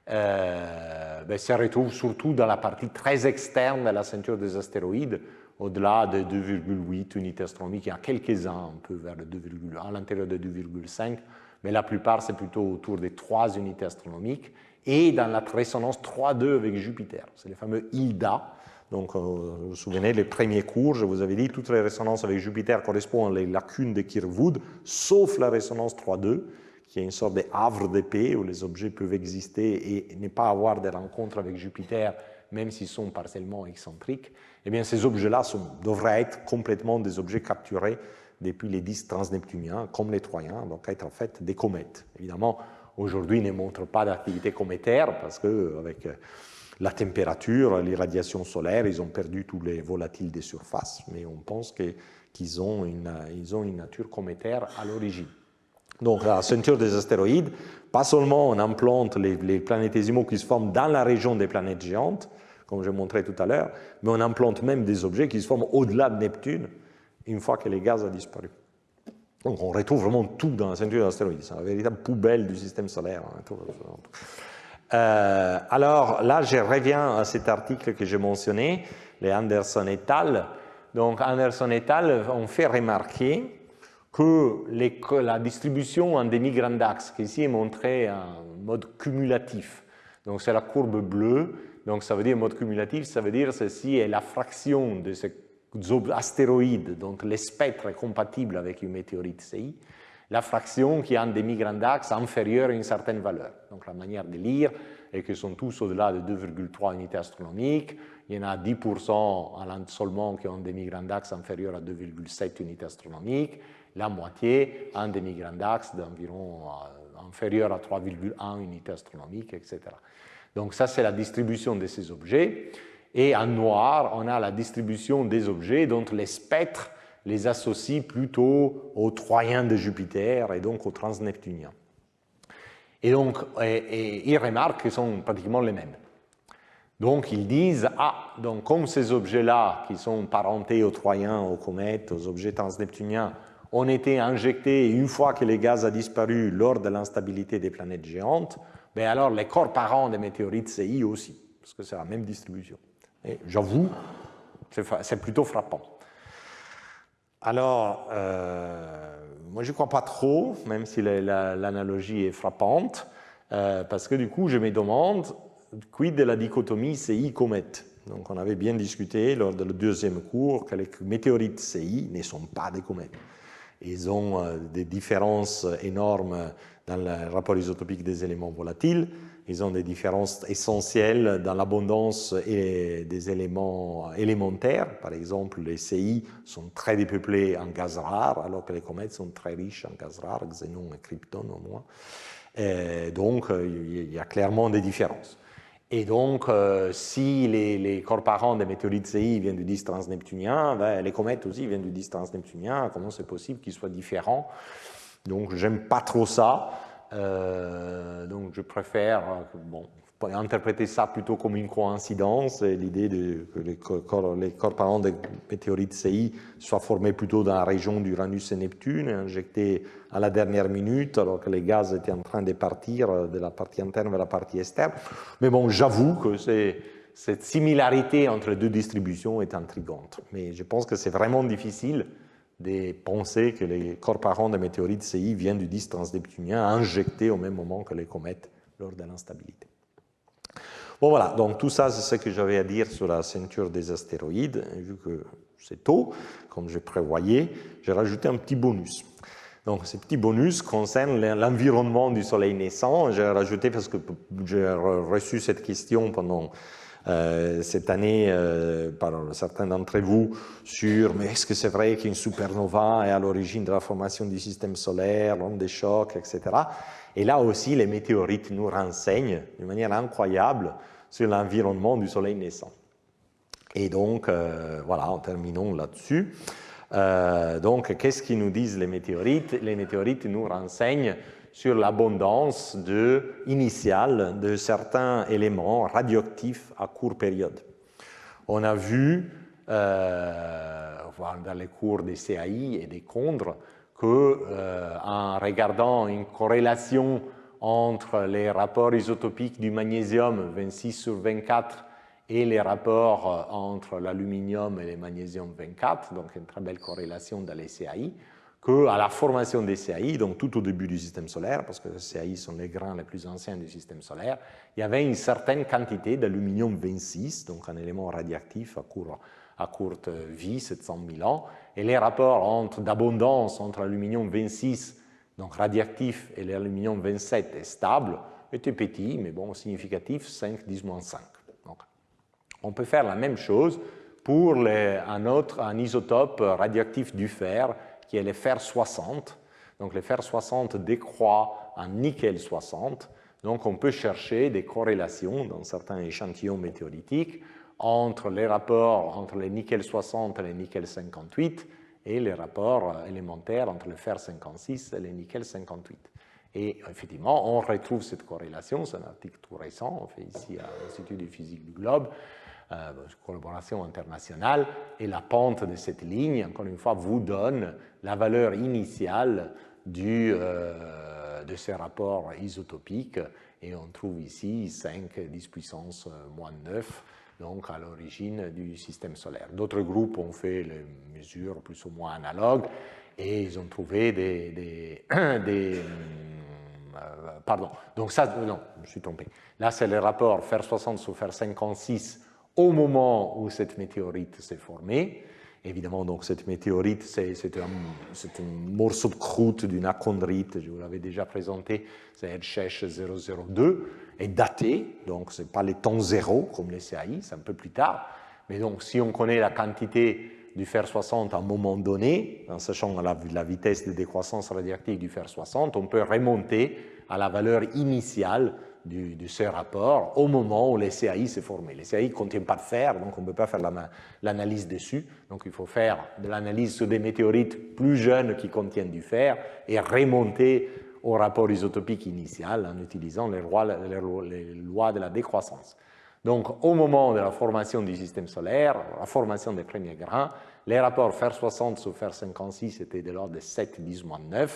se retrouvent surtout dans la partie très externe de la ceinture des astéroïdes, au-delà de 2,8 unités astronomiques. Il y a quelques-uns un peu vers le 2,1, à l'intérieur de 2,5, mais la plupart, c'est plutôt autour des 3 unités astronomiques, et dans la résonance 3,2 avec Jupiter. C'est le fameux Hilda. Donc, vous vous souvenez, les premiers cours, je vous avais dit, toutes les résonances avec Jupiter correspondent aux lacunes de Kirkwood, sauf la résonance 3,2, qui est une sorte de havre de paix où les objets peuvent exister et ne pas avoir de rencontres avec Jupiter, même s'ils sont partiellement excentriques. Eh bien, ces objets-là devraient être complètement des objets capturés depuis les disques transneptuniens, comme les Troyens, donc être en fait des comètes. Évidemment, aujourd'hui, ils ne montrent pas d'activité cométaire parce qu'avec la température, l'irradiation solaire, ils ont perdu tous les volatiles des surfaces, mais on pense qu'ils ont une nature cométaire à l'origine. Donc, la ceinture des astéroïdes, pas seulement on implante les planétésimaux qui se forment dans la région des planètes géantes, comme je montrais tout à l'heure, mais on implante même des objets qui se forment au-delà de Neptune, une fois que les gaz ont disparu. Donc, on retrouve vraiment tout dans la ceinture des astéroïdes. C'est une véritable poubelle du système solaire. Alors, là, je reviens à cet article que j'ai mentionné, les Anderson et al. Donc, Anderson et al. Ont fait remarquer que la distribution en demi-grand axe, qui ici est montrée en mode cumulatif, donc c'est la courbe bleue, donc ça veut dire mode cumulatif, ça veut dire ceci est la fraction de ces astéroïdes dont le spectre est compatible avec une météorite CI, la fraction qui a un demi-grand axe inférieur à une certaine valeur. Donc la manière de lire est qu'ils sont tous au-delà de 2,3 unités astronomiques. Il y en a 10% seulement qui ont un demi-grand axe inférieur à 2,7 unités astronomiques. La moitié a un demi-grand axe d'environ inférieur à 3,1 unités astronomiques, etc. Donc ça, c'est la distribution de ces objets. Et en noir, on a la distribution des objets dont les spectres les associent plutôt aux troyens de Jupiter et donc aux transneptuniens. Et donc, ils remarquent qu'ils sont pratiquement les mêmes. Donc, ils disent, donc comme ces objets-là, qui sont parentés aux troyens, aux comètes, aux objets transneptuniens, ont été injectés une fois que les gaz a disparu lors de l'instabilité des planètes géantes, ben alors les corps parents des météorites CI aussi, parce que c'est la même distribution. Et j'avoue, c'est plutôt frappant. Alors, moi je ne crois pas trop, même si l'analogie est frappante, parce que du coup je me demande, quid de la dichotomie CI-comète? Donc on avait bien discuté lors du deuxième cours que les météorites CI ne sont pas des comètes. Ils ont des différences énormes dans le rapport isotopique des éléments volatiles. Ils ont des différences essentielles dans l'abondance des éléments élémentaires. Par exemple, les CI sont très dépeuplés en gaz rares, alors que les comètes sont très riches en gaz rares, xénon et krypton au moins. Et donc, il y a clairement des différences. Et donc, si les corps parents des météorites CI viennent du disque transneptunien, ben, les comètes aussi viennent du disque transneptunien. Comment c'est possible qu'ils soient différents? Donc, j'aime pas trop ça. Donc, je préfère interpréter ça plutôt comme une coïncidence, l'idée que les corps parents des météorites CI soient formés plutôt dans la région d'Uranus et Neptune, injectés à la dernière minute, alors que les gaz étaient en train de partir de la partie interne vers la partie externe. Mais bon, j'avoue que cette similarité entre les deux distributions est intrigante. Mais je pense que c'est vraiment difficile de penser que les corps parents des météorites CI viennent du disque transneptunien injectés au même moment que les comètes lors de l'instabilité. Bon voilà, donc tout ça c'est ce que j'avais à dire sur la ceinture des astéroïdes. Et vu que c'est tôt, comme je prévoyais, j'ai rajouté un petit bonus. Donc ce petit bonus concerne l'environnement du Soleil naissant. J'ai rajouté parce que j'ai reçu cette question pendant cette année par certains d'entre vous sur mais est-ce que c'est vrai qu'une supernova est à l'origine de la formation du système solaire, l'onde des chocs, etc. Et là aussi, les météorites nous renseignent de manière incroyable sur l'environnement du Soleil naissant. Et donc, voilà, en terminons là-dessus. Donc, qu'est-ce qu'ils nous disent les météorites? Les météorites nous renseignent sur l'abondance initiale de certains éléments radioactifs à courte période. On a vu, dans les cours des CAI et des CONDRE, qu'en regardant une corrélation entre les rapports isotopiques du magnésium 26/24 et les rapports entre l'aluminium et le magnésium 24, donc une très belle corrélation dans les CAI, qu'à la formation des CAI, donc tout au début du système solaire, parce que les CAI sont les grains les plus anciens du système solaire, il y avait une certaine quantité d'aluminium 26, donc un élément radioactif à courte vie, 700 000 ans, et les rapports d'abondance entre l'aluminium 26, donc radioactif, et l'aluminium 27 stable, étaient petits, mais bon, significatifs, 5, 10-5. Donc, on peut faire la même chose pour un isotope radioactif du fer, qui est le fer 60. Donc le fer 60 décroît en nickel 60. Donc on peut chercher des corrélations dans certains échantillons météoritiques entre les rapports entre les nickel 60 et les nickel 58 et les rapports élémentaires entre le fer 56 et les nickel 58. Et effectivement, on retrouve cette corrélation, c'est un article tout récent, on fait ici à l'Institut de physique du globe, collaboration internationale, et la pente de cette ligne, encore une fois, vous donne la valeur initiale de ces rapports isotopiques, et on trouve ici 5 10 puissance moins 9, donc à l'origine du système solaire. D'autres groupes ont fait les mesures plus ou moins analogues, et ils ont trouvé pardon, donc ça, non, je me suis trompé. Là, c'est le rapport fer 60 sur fer 56 au moment où cette météorite s'est formée. Évidemment, donc, cette météorite, c'est un morceau de croûte d'une achondrite, je vous l'avais déjà présenté, c'est Hershech 002, est daté, donc ce n'est pas les temps zéro comme les CAI, c'est un peu plus tard, mais donc si on connaît la quantité du fer 60 à un moment donné, en sachant la vitesse de décroissance radioactive du fer 60, on peut remonter à la valeur initiale de ce rapport au moment où les CAI s'est formé. Les CAI ne contiennent pas de fer, donc on ne peut pas faire l'analyse dessus. Donc il faut faire de l'analyse sur des météorites plus jeunes qui contiennent du fer et remonter au rapport isotopique initial en utilisant les lois de la décroissance. Donc, au moment de la formation du système solaire, la formation des premiers grains, les rapports fer 60 sur fer 56 étaient de l'ordre de 7-10-9,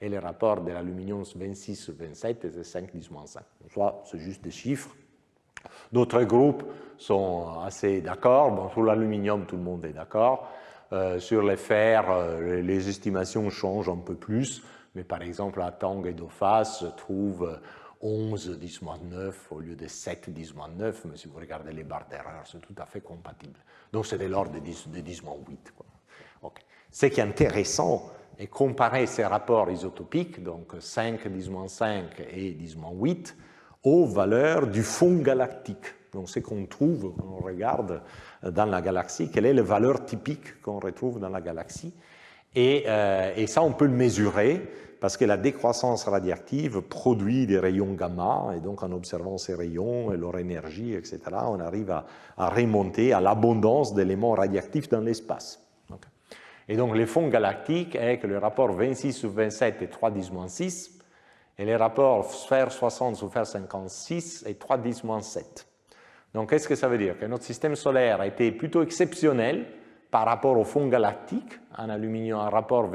et les rapports de l'aluminium 26 sur 27 étaient 5-10-5. Soit, c'est juste des chiffres. D'autres groupes sont assez d'accord. Bon, sur l'aluminium, tout le monde est d'accord. Sur les fers, les estimations changent un peu plus, mais par exemple, à Tang et Dauphas trouvent 11-10-9 au lieu de 7-10-9, mais si vous regardez les barres d'erreur, c'est tout à fait compatible. Donc c'est de l'ordre de 10-8. Okay. Ce qui est intéressant est comparer ces rapports isotopiques, donc 5-10-5 et 10-8, aux valeurs du fond galactique. Donc ce qu'on trouve, on regarde dans la galaxie, quelle est la valeur typique qu'on retrouve dans la galaxie. Et ça, on peut le mesurer parce que la décroissance radioactive produit des rayons gamma, et donc en observant ces rayons et leur énergie, etc., on arrive à remonter à l'abondance d'éléments radioactifs dans l'espace. Okay. Et donc, le fond galactique est que le rapport 26 sur 27 est 3-10-6, et le rapport fer 60 sur fer 56 est 3-10-7. Donc, qu'est-ce que ça veut dire? Que notre système solaire a été plutôt exceptionnel par rapport au fond galactique, un rapport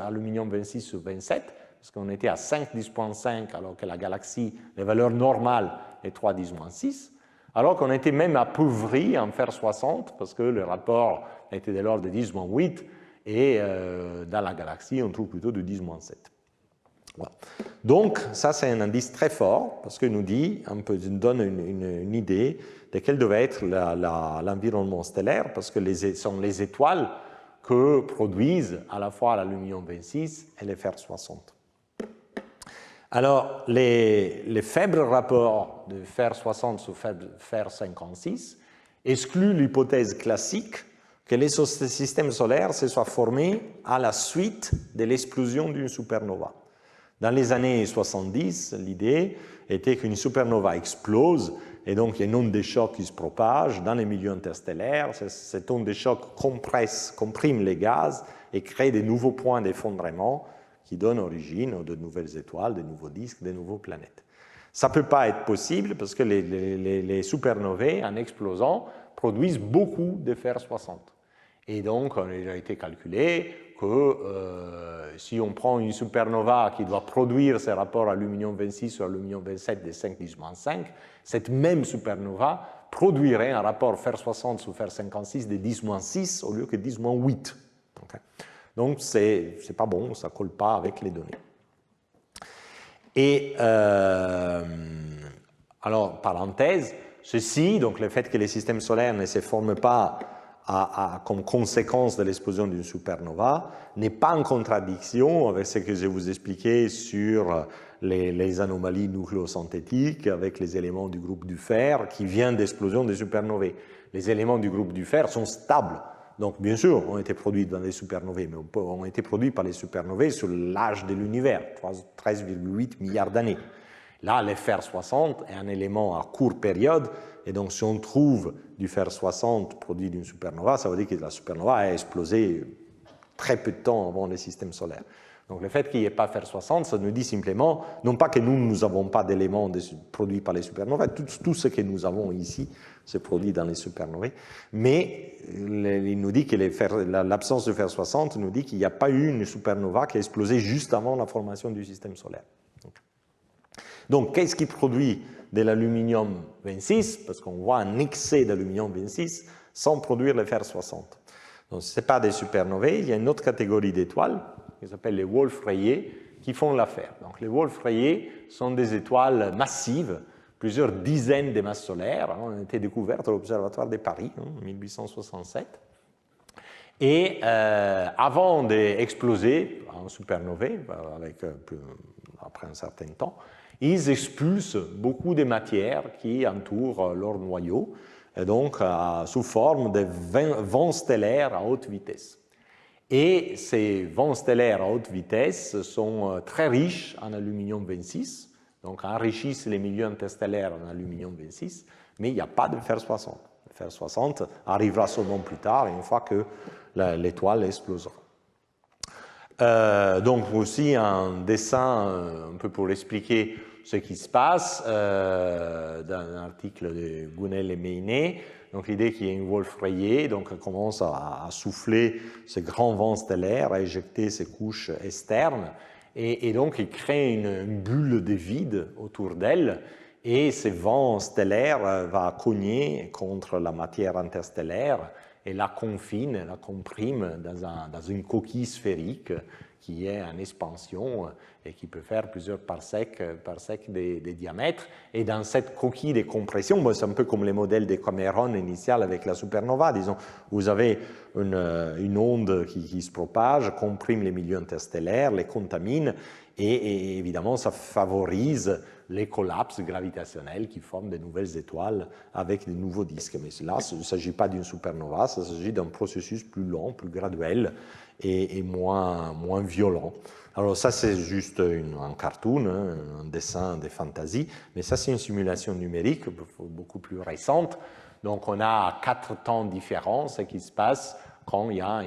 aluminium 26 sur 27, parce qu'on était à 5-10.5, alors que la galaxie, les valeurs normales, est 3-10-6, alors qu'on était même appauvri en fer 60, parce que le rapport était de l'ordre de 10-8, et dans la galaxie, on trouve plutôt de 10-7. Voilà. Donc, ça, c'est un indice très fort, parce qu'il nous donne une idée de quel devait être l'environnement stellaire, parce que ce sont les étoiles que produisent à la fois l'aluminium 26 et le fer 60. Alors, les faibles rapports de fer 60 sur fer 56 excluent l'hypothèse classique que les systèmes solaires se soient formés à la suite de l'explosion d'une supernova. Dans les années 70, l'idée était qu'une supernova explose et donc il y a une onde de choc qui se propage dans les milieux interstellaires. Cette onde de choc comprime les gaz et crée de nouveaux points d'effondrement qui donnent origine à de nouvelles étoiles, de nouveaux disques, de nouvelles planètes. Ça ne peut pas être possible parce que les supernovae, en explosant, produisent beaucoup de fer 60. Et donc, il a été calculé que si on prend une supernova qui doit produire ces rapports aluminium 26 sur aluminium 27 de 5-10-5, cette même supernova produirait un rapport fer 60 sur fer 56 de 10-6 au lieu que 10-8. Okay. Donc, c'est pas bon, ça ne colle pas avec les données. Et alors, parenthèse, ceci, donc le fait que les systèmes solaires ne se forment pas comme conséquence de l'explosion d'une supernova, n'est pas en contradiction avec ce que je vous expliquais sur les anomalies nucléosynthétiques avec les éléments du groupe du fer qui viennent d'explosion des supernovae. Les éléments du groupe du fer sont stables. Donc, bien sûr, ont été produits dans les supernovae, mais ont été produits par les supernovae sur l'âge de l'univers, 13,8 milliards d'années. Là, le fer 60 est un élément à courte période, et donc si on trouve du fer 60 produit d'une supernova, ça veut dire que la supernova a explosé très peu de temps avant le système solaire. Donc le fait qu'il n'y ait pas fer 60, ça nous dit simplement, non pas que nous n'avons pas d'éléments produits par les supernovae, tout ce que nous avons ici se produit dans les supernovae, mais il nous dit que l'absence de fer 60 nous dit qu'il n'y a pas eu une supernova qui a explosé juste avant la formation du système solaire. Donc, qu'est-ce qui produit de l'aluminium 26? Parce qu'on voit un excès d'aluminium 26 sans produire le fer 60. Donc, ce n'est pas des supernovae, il y a une autre catégorie d'étoiles qui s'appelle les Wolf-Rayet qui font l'affaire. Donc, les Wolf-Rayet sont des étoiles massives, plusieurs dizaines de masses solaires, ont été découvertes à l'Observatoire de Paris en 1867. Et avant d'exploser en supernovae, après un certain temps, ils expulsent beaucoup de matières qui entourent leur noyau, et donc sous forme de vents stellaires à haute vitesse. Et ces vents stellaires à haute vitesse sont très riches en aluminium 26, donc enrichissent les milieux interstellaires en aluminium 26, mais il n'y a pas de fer 60. Le fer 60 arrivera seulement plus tard, une fois que l'étoile explosera. Donc aussi un dessin un peu pour expliquer ce qui se passe dans un article de Gounel et Meynet. Donc l'idée qu'il y ait une Wolf rayée, donc elle commence à souffler ce grand vent stellaire, à éjecter ses couches externes, et donc il crée une bulle de vide autour d'elle, et ce vent stellaire va cogner contre la matière interstellaire et la confine, la comprime dans une coquille sphérique qui est en expansion et qui peut faire plusieurs parsecs de diamètre. Et dans cette coquille de compression, c'est un peu comme les modèles de Cameron initial avec la supernova, disons, vous avez une onde qui se propage, comprime les milieux interstellaires, les contamine, et évidemment, ça favorise les collapses gravitationnels qui forment de nouvelles étoiles avec de nouveaux disques. Mais là, il ne s'agit pas d'une supernova, il s'agit d'un processus plus lent, plus graduel et moins violent. Alors ça, c'est juste un cartoon, un dessin de fantaisie, mais ça, c'est une simulation numérique beaucoup plus récente. Donc, on a 4 temps différents, ce qui se passe quand il y a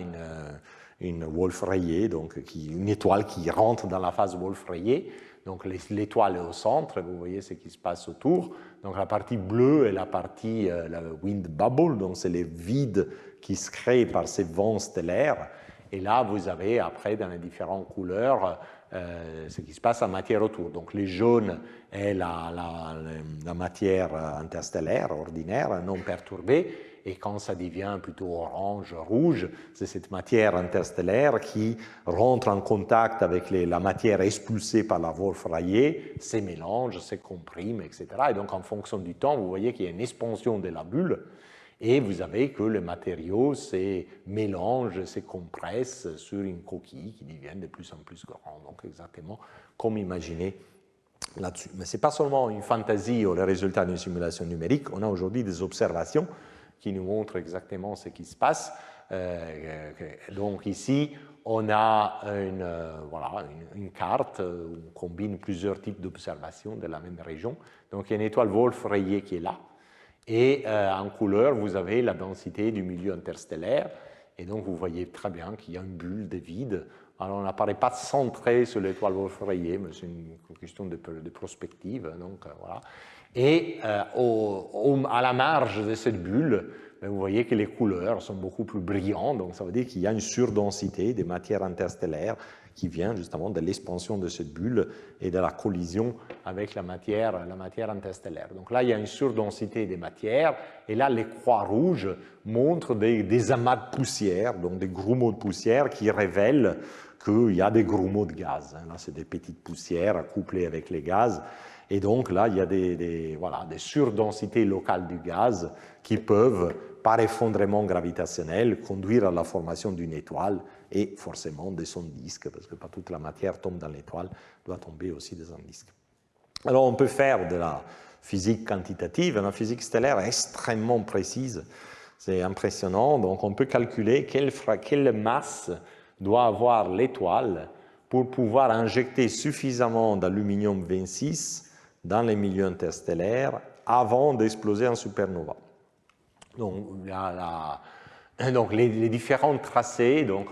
une Wolf rayée, donc une étoile qui rentre dans la phase Wolf rayée. Donc l'étoile est au centre, vous voyez ce qui se passe autour. Donc la partie bleue est la partie la wind bubble, donc c'est les vides qui se créent par ces vents stellaires. Et là, vous avez après, dans les différentes couleurs, ce qui se passe en matière autour. Donc les jaunes est la matière interstellaire ordinaire, non perturbée. Et quand ça devient plutôt orange, rouge, c'est cette matière interstellaire qui rentre en contact avec la matière expulsée par la Wolf rayée, se mélange, se comprime, etc. Et donc, en fonction du temps, vous voyez qu'il y a une expansion de la bulle et vous avez que les matériaux se mélangent, se compressent sur une coquille qui devient de plus en plus grande. Donc, exactement comme imaginé là-dessus. Mais ce n'est pas seulement une fantaisie ou le résultat d'une simulation numérique, on a aujourd'hui des observations qui nous montre exactement ce qui se passe. Donc ici, on a une carte où on combine plusieurs types d'observations de la même région. Donc il y a une étoile Wolf rayée qui est là. Et en couleur, vous avez la densité du milieu interstellaire. Et donc vous voyez très bien qu'il y a une bulle de vide. Alors on n'apparaît pas centré sur l'étoile Wolf rayée, mais c'est une question de prospective. Donc voilà. Et à la marge de cette bulle, vous voyez que les couleurs sont beaucoup plus brillantes, donc ça veut dire qu'il y a une surdensité des matières interstellaires qui vient justement de l'expansion de cette bulle et de la collision avec la matière interstellaire. Donc là, il y a une surdensité des matières, et là, les croix rouges montrent des amas de poussière, donc des grumeaux de poussière qui révèlent qu'il y a des grumeaux de gaz. Là, c'est des petites poussières couplées avec les gaz. Et donc là, il y a des surdensités locales du gaz qui peuvent, par effondrement gravitationnel, conduire à la formation d'une étoile et forcément de son disque, parce que pas toute la matière tombe dans l'étoile, doit tomber aussi dans un disque. Alors on peut faire de la physique quantitative, la physique stellaire est extrêmement précise, c'est impressionnant, donc on peut calculer quelle masse doit avoir l'étoile pour pouvoir injecter suffisamment d'aluminium 26 dans les milieux interstellaires avant d'exploser en supernova. Donc les différents tracés, donc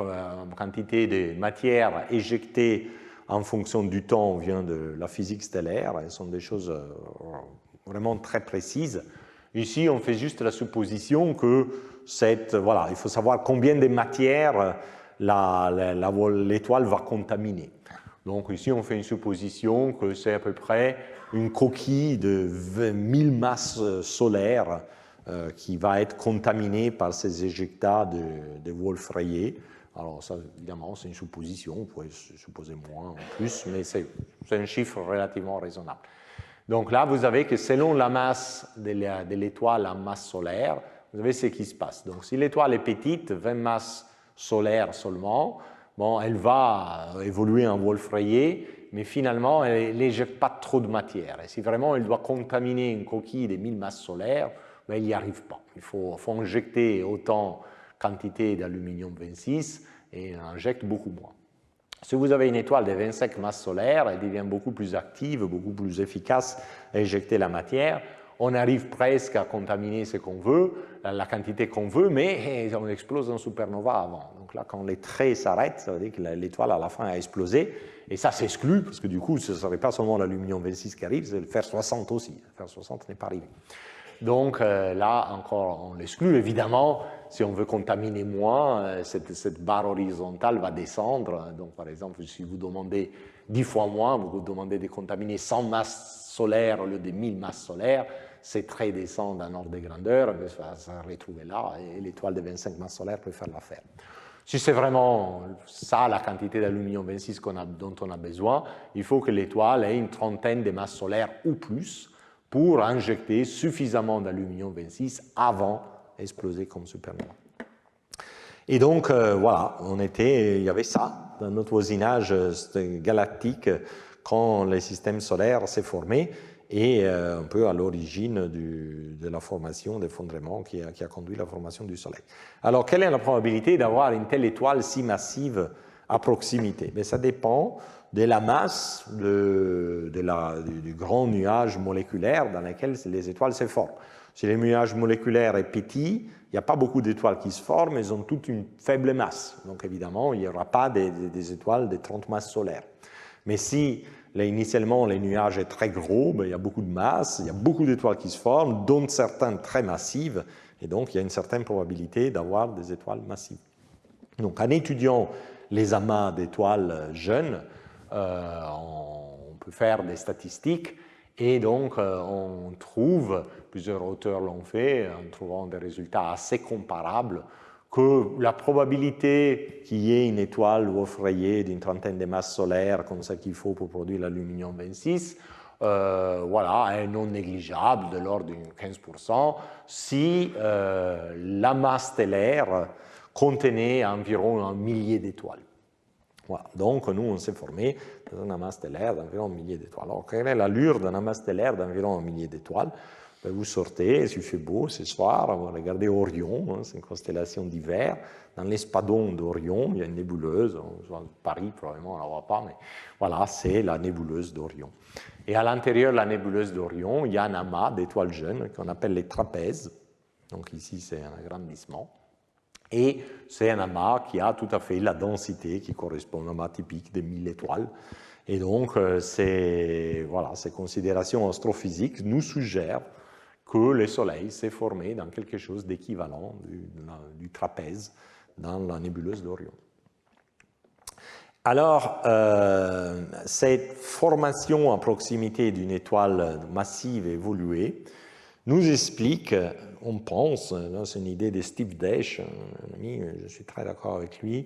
quantité de matière éjectée en fonction du temps vient de la physique stellaire, elles sont des choses vraiment très précises. Ici, on fait juste la supposition que il faut savoir combien de matière l'étoile va contaminer. Donc ici, on fait une supposition que c'est à peu près une coquille de 1000 masses solaires qui va être contaminée par ces éjectats de Wolf rayé. Alors ça, évidemment, c'est une supposition, on pourrait supposer moins ou plus, mais c'est un chiffre relativement raisonnable. Donc là, vous avez que selon la masse de l'étoile en masse solaire, vous avez ce qui se passe. Donc si l'étoile est petite, 20 masses solaire seulement, bon, elle va évoluer en vol rayé, mais finalement, elle n'éjecte pas trop de matière. Et si vraiment elle doit contaminer une coquille de 1000 masses solaires, ben, elle n'y arrive pas. Il faut injecter autant quantité d'aluminium-26 et elle injecte beaucoup moins. Si vous avez une étoile de 25 masses solaires, elle devient beaucoup plus active, beaucoup plus efficace à éjecter la matière. On arrive presque à contaminer ce qu'on veut, la quantité qu'on veut, mais on explose en supernova avant. Donc là, quand les traits s'arrêtent, ça veut dire que l'étoile à la fin a explosé, et ça s'exclut, parce que du coup, ce ne serait pas seulement l'aluminium-26 qui arrive, c'est le fer 60 aussi. Le fer 60 n'est pas arrivé. Donc là, encore, on l'exclut. Évidemment, si on veut contaminer moins, cette barre horizontale va descendre. Donc, par exemple, si vous demandez 10 fois moins, vous demandez de contaminer 100 masses solaires au lieu de 1000 masses solaires, ces traits descendent d'un ordre de grandeur, ça va se retrouver là, et l'étoile de 25 masses solaires peut faire l'affaire. Si c'est vraiment ça, la quantité d'aluminium-26 dont on a besoin, il faut que l'étoile ait une trentaine de masses solaires ou plus, pour injecter suffisamment d'aluminium-26 avant d'exploser comme supernova. Et donc, voilà, il y avait ça dans notre voisinage galactique quand le système solaire s'est formé et un peu à l'origine de la formation, d'effondrement qui a conduit à la formation du Soleil. Alors, quelle est la probabilité d'avoir une telle étoile si massive à proximité? Mais ça dépend de la masse du grand nuage moléculaire dans lequel les étoiles se forment. Si le nuage moléculaire est petit, il n'y a pas beaucoup d'étoiles qui se forment, elles ont toutes une faible masse. Donc évidemment, il n'y aura pas des étoiles de 30 masses solaires. Mais si initialement le nuage est très gros, ben, il y a beaucoup de masse, il y a beaucoup d'étoiles qui se forment, dont certaines très massives, et donc il y a une certaine probabilité d'avoir des étoiles massives. Donc en étudiant les amas d'étoiles jeunes, on peut faire des statistiques et donc on trouve, plusieurs auteurs l'ont fait, en trouvant des résultats assez comparables, que la probabilité qu'il y ait une étoile rayée d'une trentaine de masses solaires comme ça qu'il faut pour produire l'aluminium-26, voilà, est non négligeable, de l'ordre de 15%, si la masse stellaire contenait environ 1 millier d'étoiles. Voilà. Donc, nous, on s'est formé dans un amas stellaire d'environ 1 millier d'étoiles. Alors, quelle est l'allure d'un amas stellaire d'environ 1 millier d'étoiles? Ben, vous sortez, s'il fait beau ce soir, vous regardez Orion, hein, c'est une constellation d'hiver. Dans l'espadon d'Orion, il y a une nébuleuse. Paris, probablement, on ne la voit pas, mais voilà, c'est la nébuleuse d'Orion. Et à l'intérieur de la nébuleuse d'Orion, il y a un amas d'étoiles jeunes qu'on appelle les trapèzes. Donc, ici, c'est un agrandissement. Et c'est un amas qui a tout à fait la densité qui correspond à un amas typique de 1000 étoiles. Et donc, ces considérations astrophysiques nous suggèrent que le Soleil s'est formé dans quelque chose d'équivalent du trapèze dans la nébuleuse d'Orion. Alors, cette formation à proximité d'une étoile massive évoluée nous explique, on pense, c'est une idée de Steve Desch, un ami, je suis très d'accord avec lui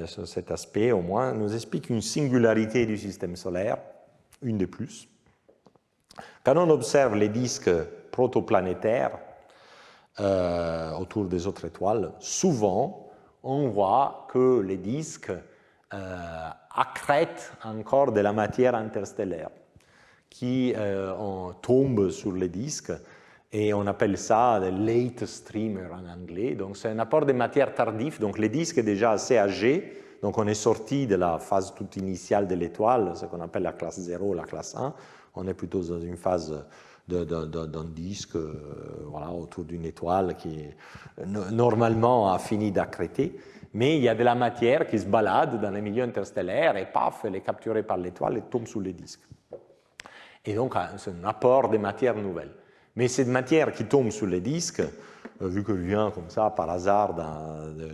sur cet aspect au moins, nous explique une singularité du système solaire, une de plus. Quand on observe les disques protoplanétaires autour des autres étoiles, souvent on voit que les disques accrètent encore de la matière interstellaire qui tombe sur les disques. Et on appelle ça le late streamer en anglais. Donc, c'est un apport de matière tardif. Donc, les disques est déjà assez âgé. Donc, on est sorti de la phase toute initiale de l'étoile, ce qu'on appelle la classe 0, la classe 1. On est plutôt dans une phase d'un disque voilà, autour d'une étoile qui, normalement, a fini d'accréter. Mais il y a de la matière qui se balade dans les milieux interstellaires et paf, elle est capturée par l'étoile et tombe sous les disques. Et donc, c'est un apport de matière nouvelle. Mais cette matière qui tombe sur les disques, vu qu'elle vient comme ça par hasard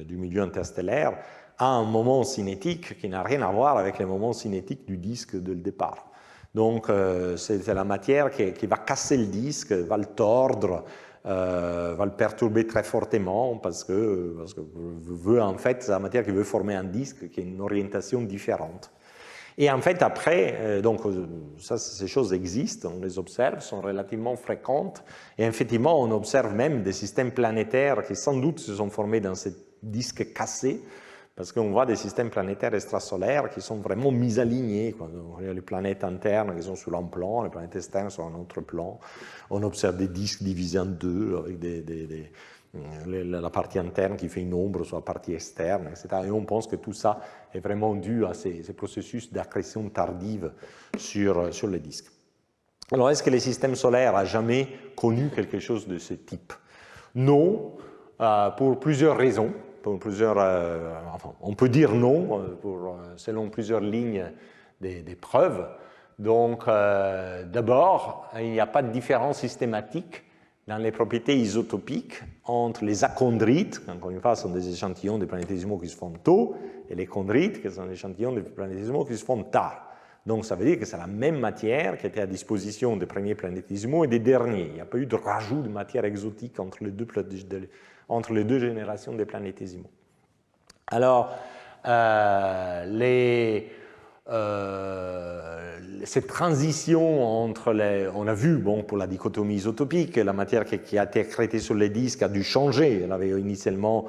du milieu interstellaire, a un moment cinétique qui n'a rien à voir avec le moment cinétique du disque dès le départ. Donc, c'est la matière qui va casser le disque, va le tordre, va le perturber très fortement parce que veut, en fait, c'est la matière qui veut former un disque qui a une orientation différente. Et en fait, après, donc, ces choses existent, on les observe, sont relativement fréquentes, et effectivement, on observe même des systèmes planétaires qui sans doute se sont formés dans cette disques cassés, parce qu'on voit des systèmes planétaires extrasolaires qui sont vraiment misalignés. Il y a les planètes internes qui sont sur un plan, les planètes externes sur un autre plan. On observe des disques divisés en deux, avec la partie interne qui fait une ombre sur la partie externe, etc. Et on pense que tout ça est vraiment dû à ces processus d'accrétion tardive sur les disques. Alors, est-ce que les systèmes solaires ont jamais connu quelque chose de ce type? Non, pour plusieurs raisons. Enfin, on peut dire non, selon plusieurs lignes des preuves. Donc, d'abord, il n'y a pas de différence systématique dans les propriétés isotopiques entre les achondrites, encore une fois, ce sont des échantillons de planétésimaux qui se forment tôt, et les chondrites, qui sont des échantillons de planétésimaux qui se forment tard. Donc, ça veut dire que c'est la même matière qui était à disposition des premiers planétésimaux et des derniers. Il n'y a pas eu de rajout de matière exotique entre les deux générations des planétésimaux. Alors, cette transition entre on a vu, bon, pour la dichotomie isotopique, la matière qui a été accrétée sur les disques a dû changer. Elle avait initialement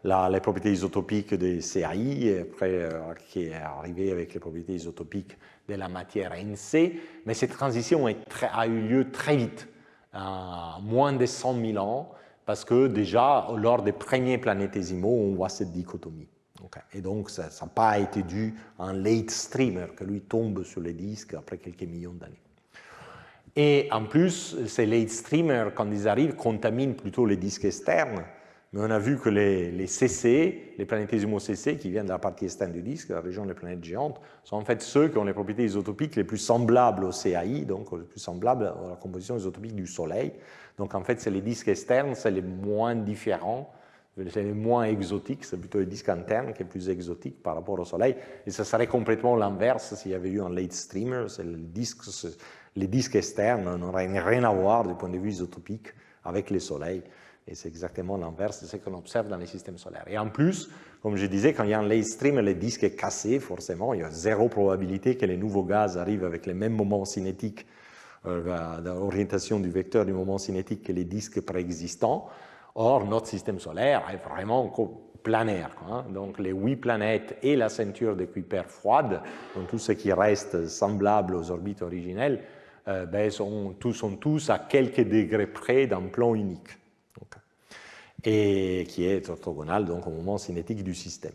les propriétés isotopiques des CAI, et après qui est arrivée avec les propriétés isotopiques de la matière NC, mais cette transition a eu lieu très vite, en moins de 100 000 ans, parce que déjà, lors des premiers planétésimaux, on voit cette dichotomie. Okay. Et donc, ça n'a pas été dû à un late streamer que lui tombe sur les disques après quelques millions d'années. Et en plus, ces late streamers, quand ils arrivent, contaminent plutôt les disques externes. Mais on a vu que les CC, les planétésimaux CC, qui viennent de la partie externe du disque, la région des planètes géantes, sont en fait ceux qui ont les propriétés isotopiques les plus semblables au CAI, donc les plus semblables à la composition isotopique du Soleil. Donc en fait, c'est les disques externes, c'est les moins différents, c'est les moins exotiques, c'est plutôt les disques internes qui sont plus exotiques par rapport au Soleil. Et ça serait complètement l'inverse s'il y avait eu un late streamer, les disques externes n'auraient rien à voir du point de vue isotopique avec les Soleils. Et c'est exactement l'inverse de ce qu'on observe dans les systèmes solaires. Et en plus, comme je disais, quand il y a un late stream, le disque est cassé, forcément, il y a zéro probabilité que les nouveaux gaz arrivent avec les mêmes moments cinétiques, l'orientation du vecteur du moment cinétique que les disques préexistants. Or, notre système solaire est vraiment planaire. Hein. Donc, les 8 planètes et la ceinture de Kuiper froide, donc tout ce qui reste semblable aux orbites originelles, sont tous à quelques degrés près d'un plan unique. Et qui est orthogonal donc au moment cinétique du système.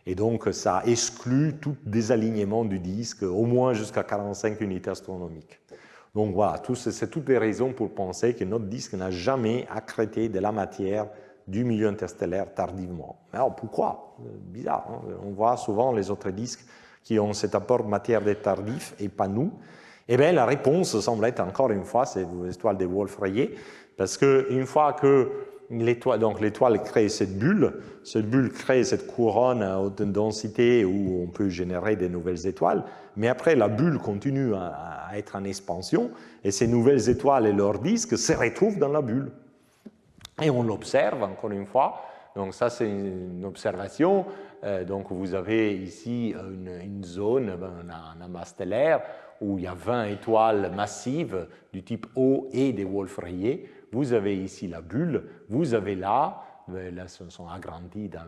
Et donc ça exclut tout désalignement du disque, au moins jusqu'à 45 unités astronomiques. Donc voilà, c'est toutes les raisons pour penser que notre disque n'a jamais accrété de la matière du milieu interstellaire tardivement. Mais alors pourquoi? Bizarre, hein? On voit souvent les autres disques qui ont cet apport de matière des tardifs et pas nous. Eh bien la réponse semble être encore une fois, c'est l'étoile de Wolf-Rayet, parce qu'une fois que l'étoile crée cette bulle crée cette couronne à haute densité où on peut générer des nouvelles étoiles, mais après la bulle continue à être en expansion et ces nouvelles étoiles et leurs disques se retrouvent dans la bulle. Et on l'observe encore une fois, donc ça c'est une observation, donc vous avez ici une zone, un amas stellaire où il y a 20 étoiles massives du type O et des Wolf-Rayet. Vous avez ici la bulle, vous avez là ce sont agrandis dans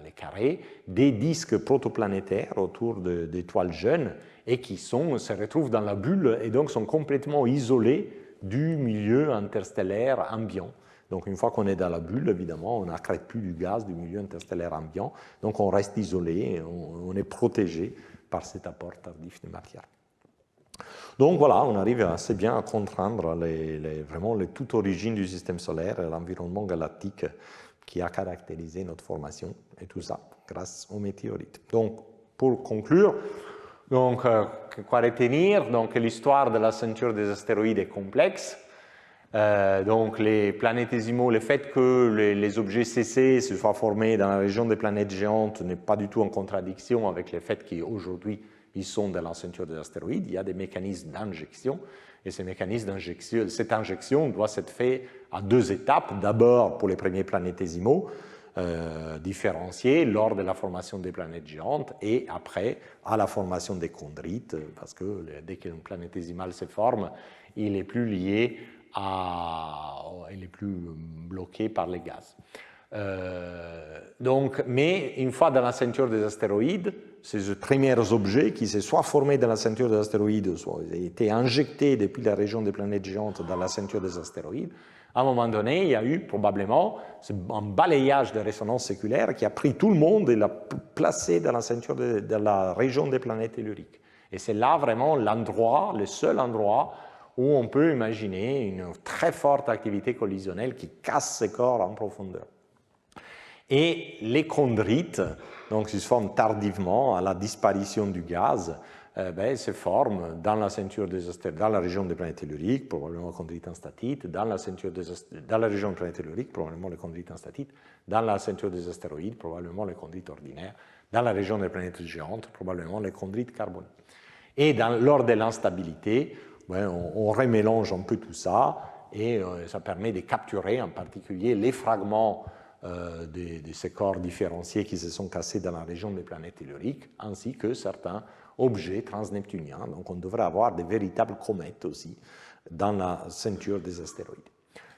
les carrés, des disques protoplanétaires autour d'étoiles jeunes et qui se retrouvent dans la bulle et donc sont complètement isolés du milieu interstellaire ambiant. Donc une fois qu'on est dans la bulle, évidemment, on n'accrète plus du gaz du milieu interstellaire ambiant, donc on reste isolé, on est protégé par cet apport tardif de matière. Donc voilà, on arrive assez bien à comprendre vraiment les toute origine du système solaire et l'environnement galactique qui a caractérisé notre formation, et tout ça grâce aux météorites. Donc, pour conclure, quoi retenir? Donc, l'histoire de la ceinture des astéroïdes est complexe. Donc, les planétésimaux, le fait que les objets CC se soient formés dans la région des planètes géantes n'est pas du tout en contradiction avec le fait qu'aujourd'hui, ils sont dans la ceinture des astéroïdes, il y a des mécanismes d'injection, et ces mécanismes d'injection, cette injection doit s'être faite à 2 étapes. D'abord, pour les premiers planétésimaux, différenciés lors de la formation des planètes géantes, et après, à la formation des chondrites, parce que dès qu'un planétésimal se forme, il est plus lié il est plus bloqué par les gaz. Mais une fois dans la ceinture des astéroïdes, ces premiers objets qui se soient formés dans la ceinture des astéroïdes, soit ont été injectés depuis la région des planètes géantes dans la ceinture des astéroïdes, à un moment donné, il y a eu probablement un balayage de résonance séculaire qui a pris tout le monde et l'a placé dans la ceinture de la région des planètes telluriques. Et c'est là vraiment l'endroit, le seul endroit où on peut imaginer une très forte activité collisionnelle qui casse ces corps en profondeur. Et les chondrites, donc qui se forment tardivement à la disparition du gaz, se forment dans la ceinture des astéroïdes, dans la région des planètes telluriques, probablement les chondrites en statite, dans la région des planètes telluriques, probablement les chondrites en statite, dans la ceinture des astéroïdes, probablement les chondrites ordinaires, dans la région des planètes géantes, probablement les chondrites carbonés. Et lors de l'instabilité, on remélange un peu tout ça et ça permet de capturer en particulier les fragments de ces corps différenciés qui se sont cassés dans la région des planètes telluriques, ainsi que certains objets transneptuniens. Donc on devrait avoir des véritables comètes aussi dans la ceinture des astéroïdes.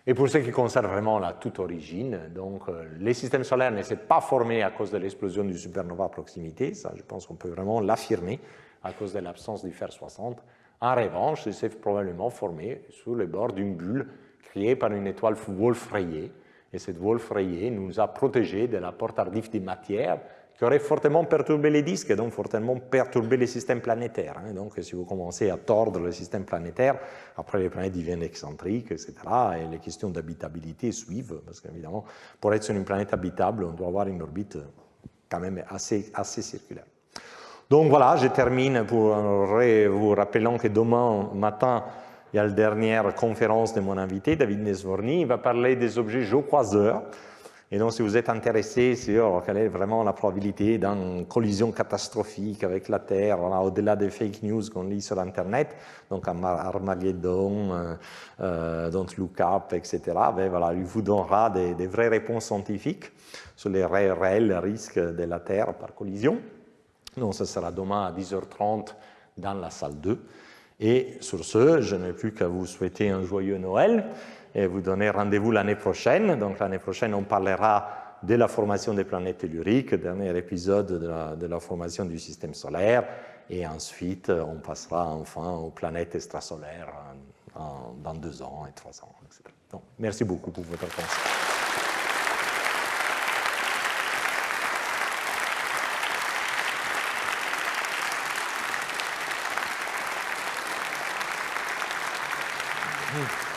Et pour ce qui concerne vraiment la toute origine, donc les systèmes solaires ne s'est pas formés à cause de l'explosion du supernova à proximité, ça je pense qu'on peut vraiment l'affirmer à cause de l'absence du fer 60. En revanche, il s'est probablement formé sous le bord d'une bulle créée par une étoile Wolf-Rayet. Et cette Wolf-Rayet nous a protégés de l'apport tardif des matières qui aurait fortement perturbé les disques et donc fortement perturbé les systèmes planétaires. Donc si vous commencez à tordre le système planétaire, après les planètes deviennent excentriques, etc. Et les questions d'habitabilité suivent, parce qu'évidemment, pour être sur une planète habitable, on doit avoir une orbite quand même assez circulaire. Donc voilà, je termine pour vous rappelant que demain matin, il y a la dernière conférence de mon invité, David Nesvorny. Il va parler des objets géocroiseurs. Et donc, si vous êtes intéressé sur quelle est vraiment la probabilité d'une collision catastrophique avec la Terre, voilà, au-delà des fake news qu'on lit sur Internet, donc Armageddon, Don't Look Up, etc., voilà, il vous donnera des vraies réponses scientifiques sur les réels risques de la Terre par collision. Donc, ce sera demain à 10h30 dans la salle 2. Et sur ce, je n'ai plus qu'à vous souhaiter un joyeux Noël et vous donner rendez-vous l'année prochaine. Donc l'année prochaine, on parlera de la formation des planètes telluriques, dernier épisode de la formation du système solaire, et ensuite on passera enfin aux planètes extrasolaires dans 2 ans et 3 ans, etc. Donc, merci beaucoup pour votre attention. Mm-hmm.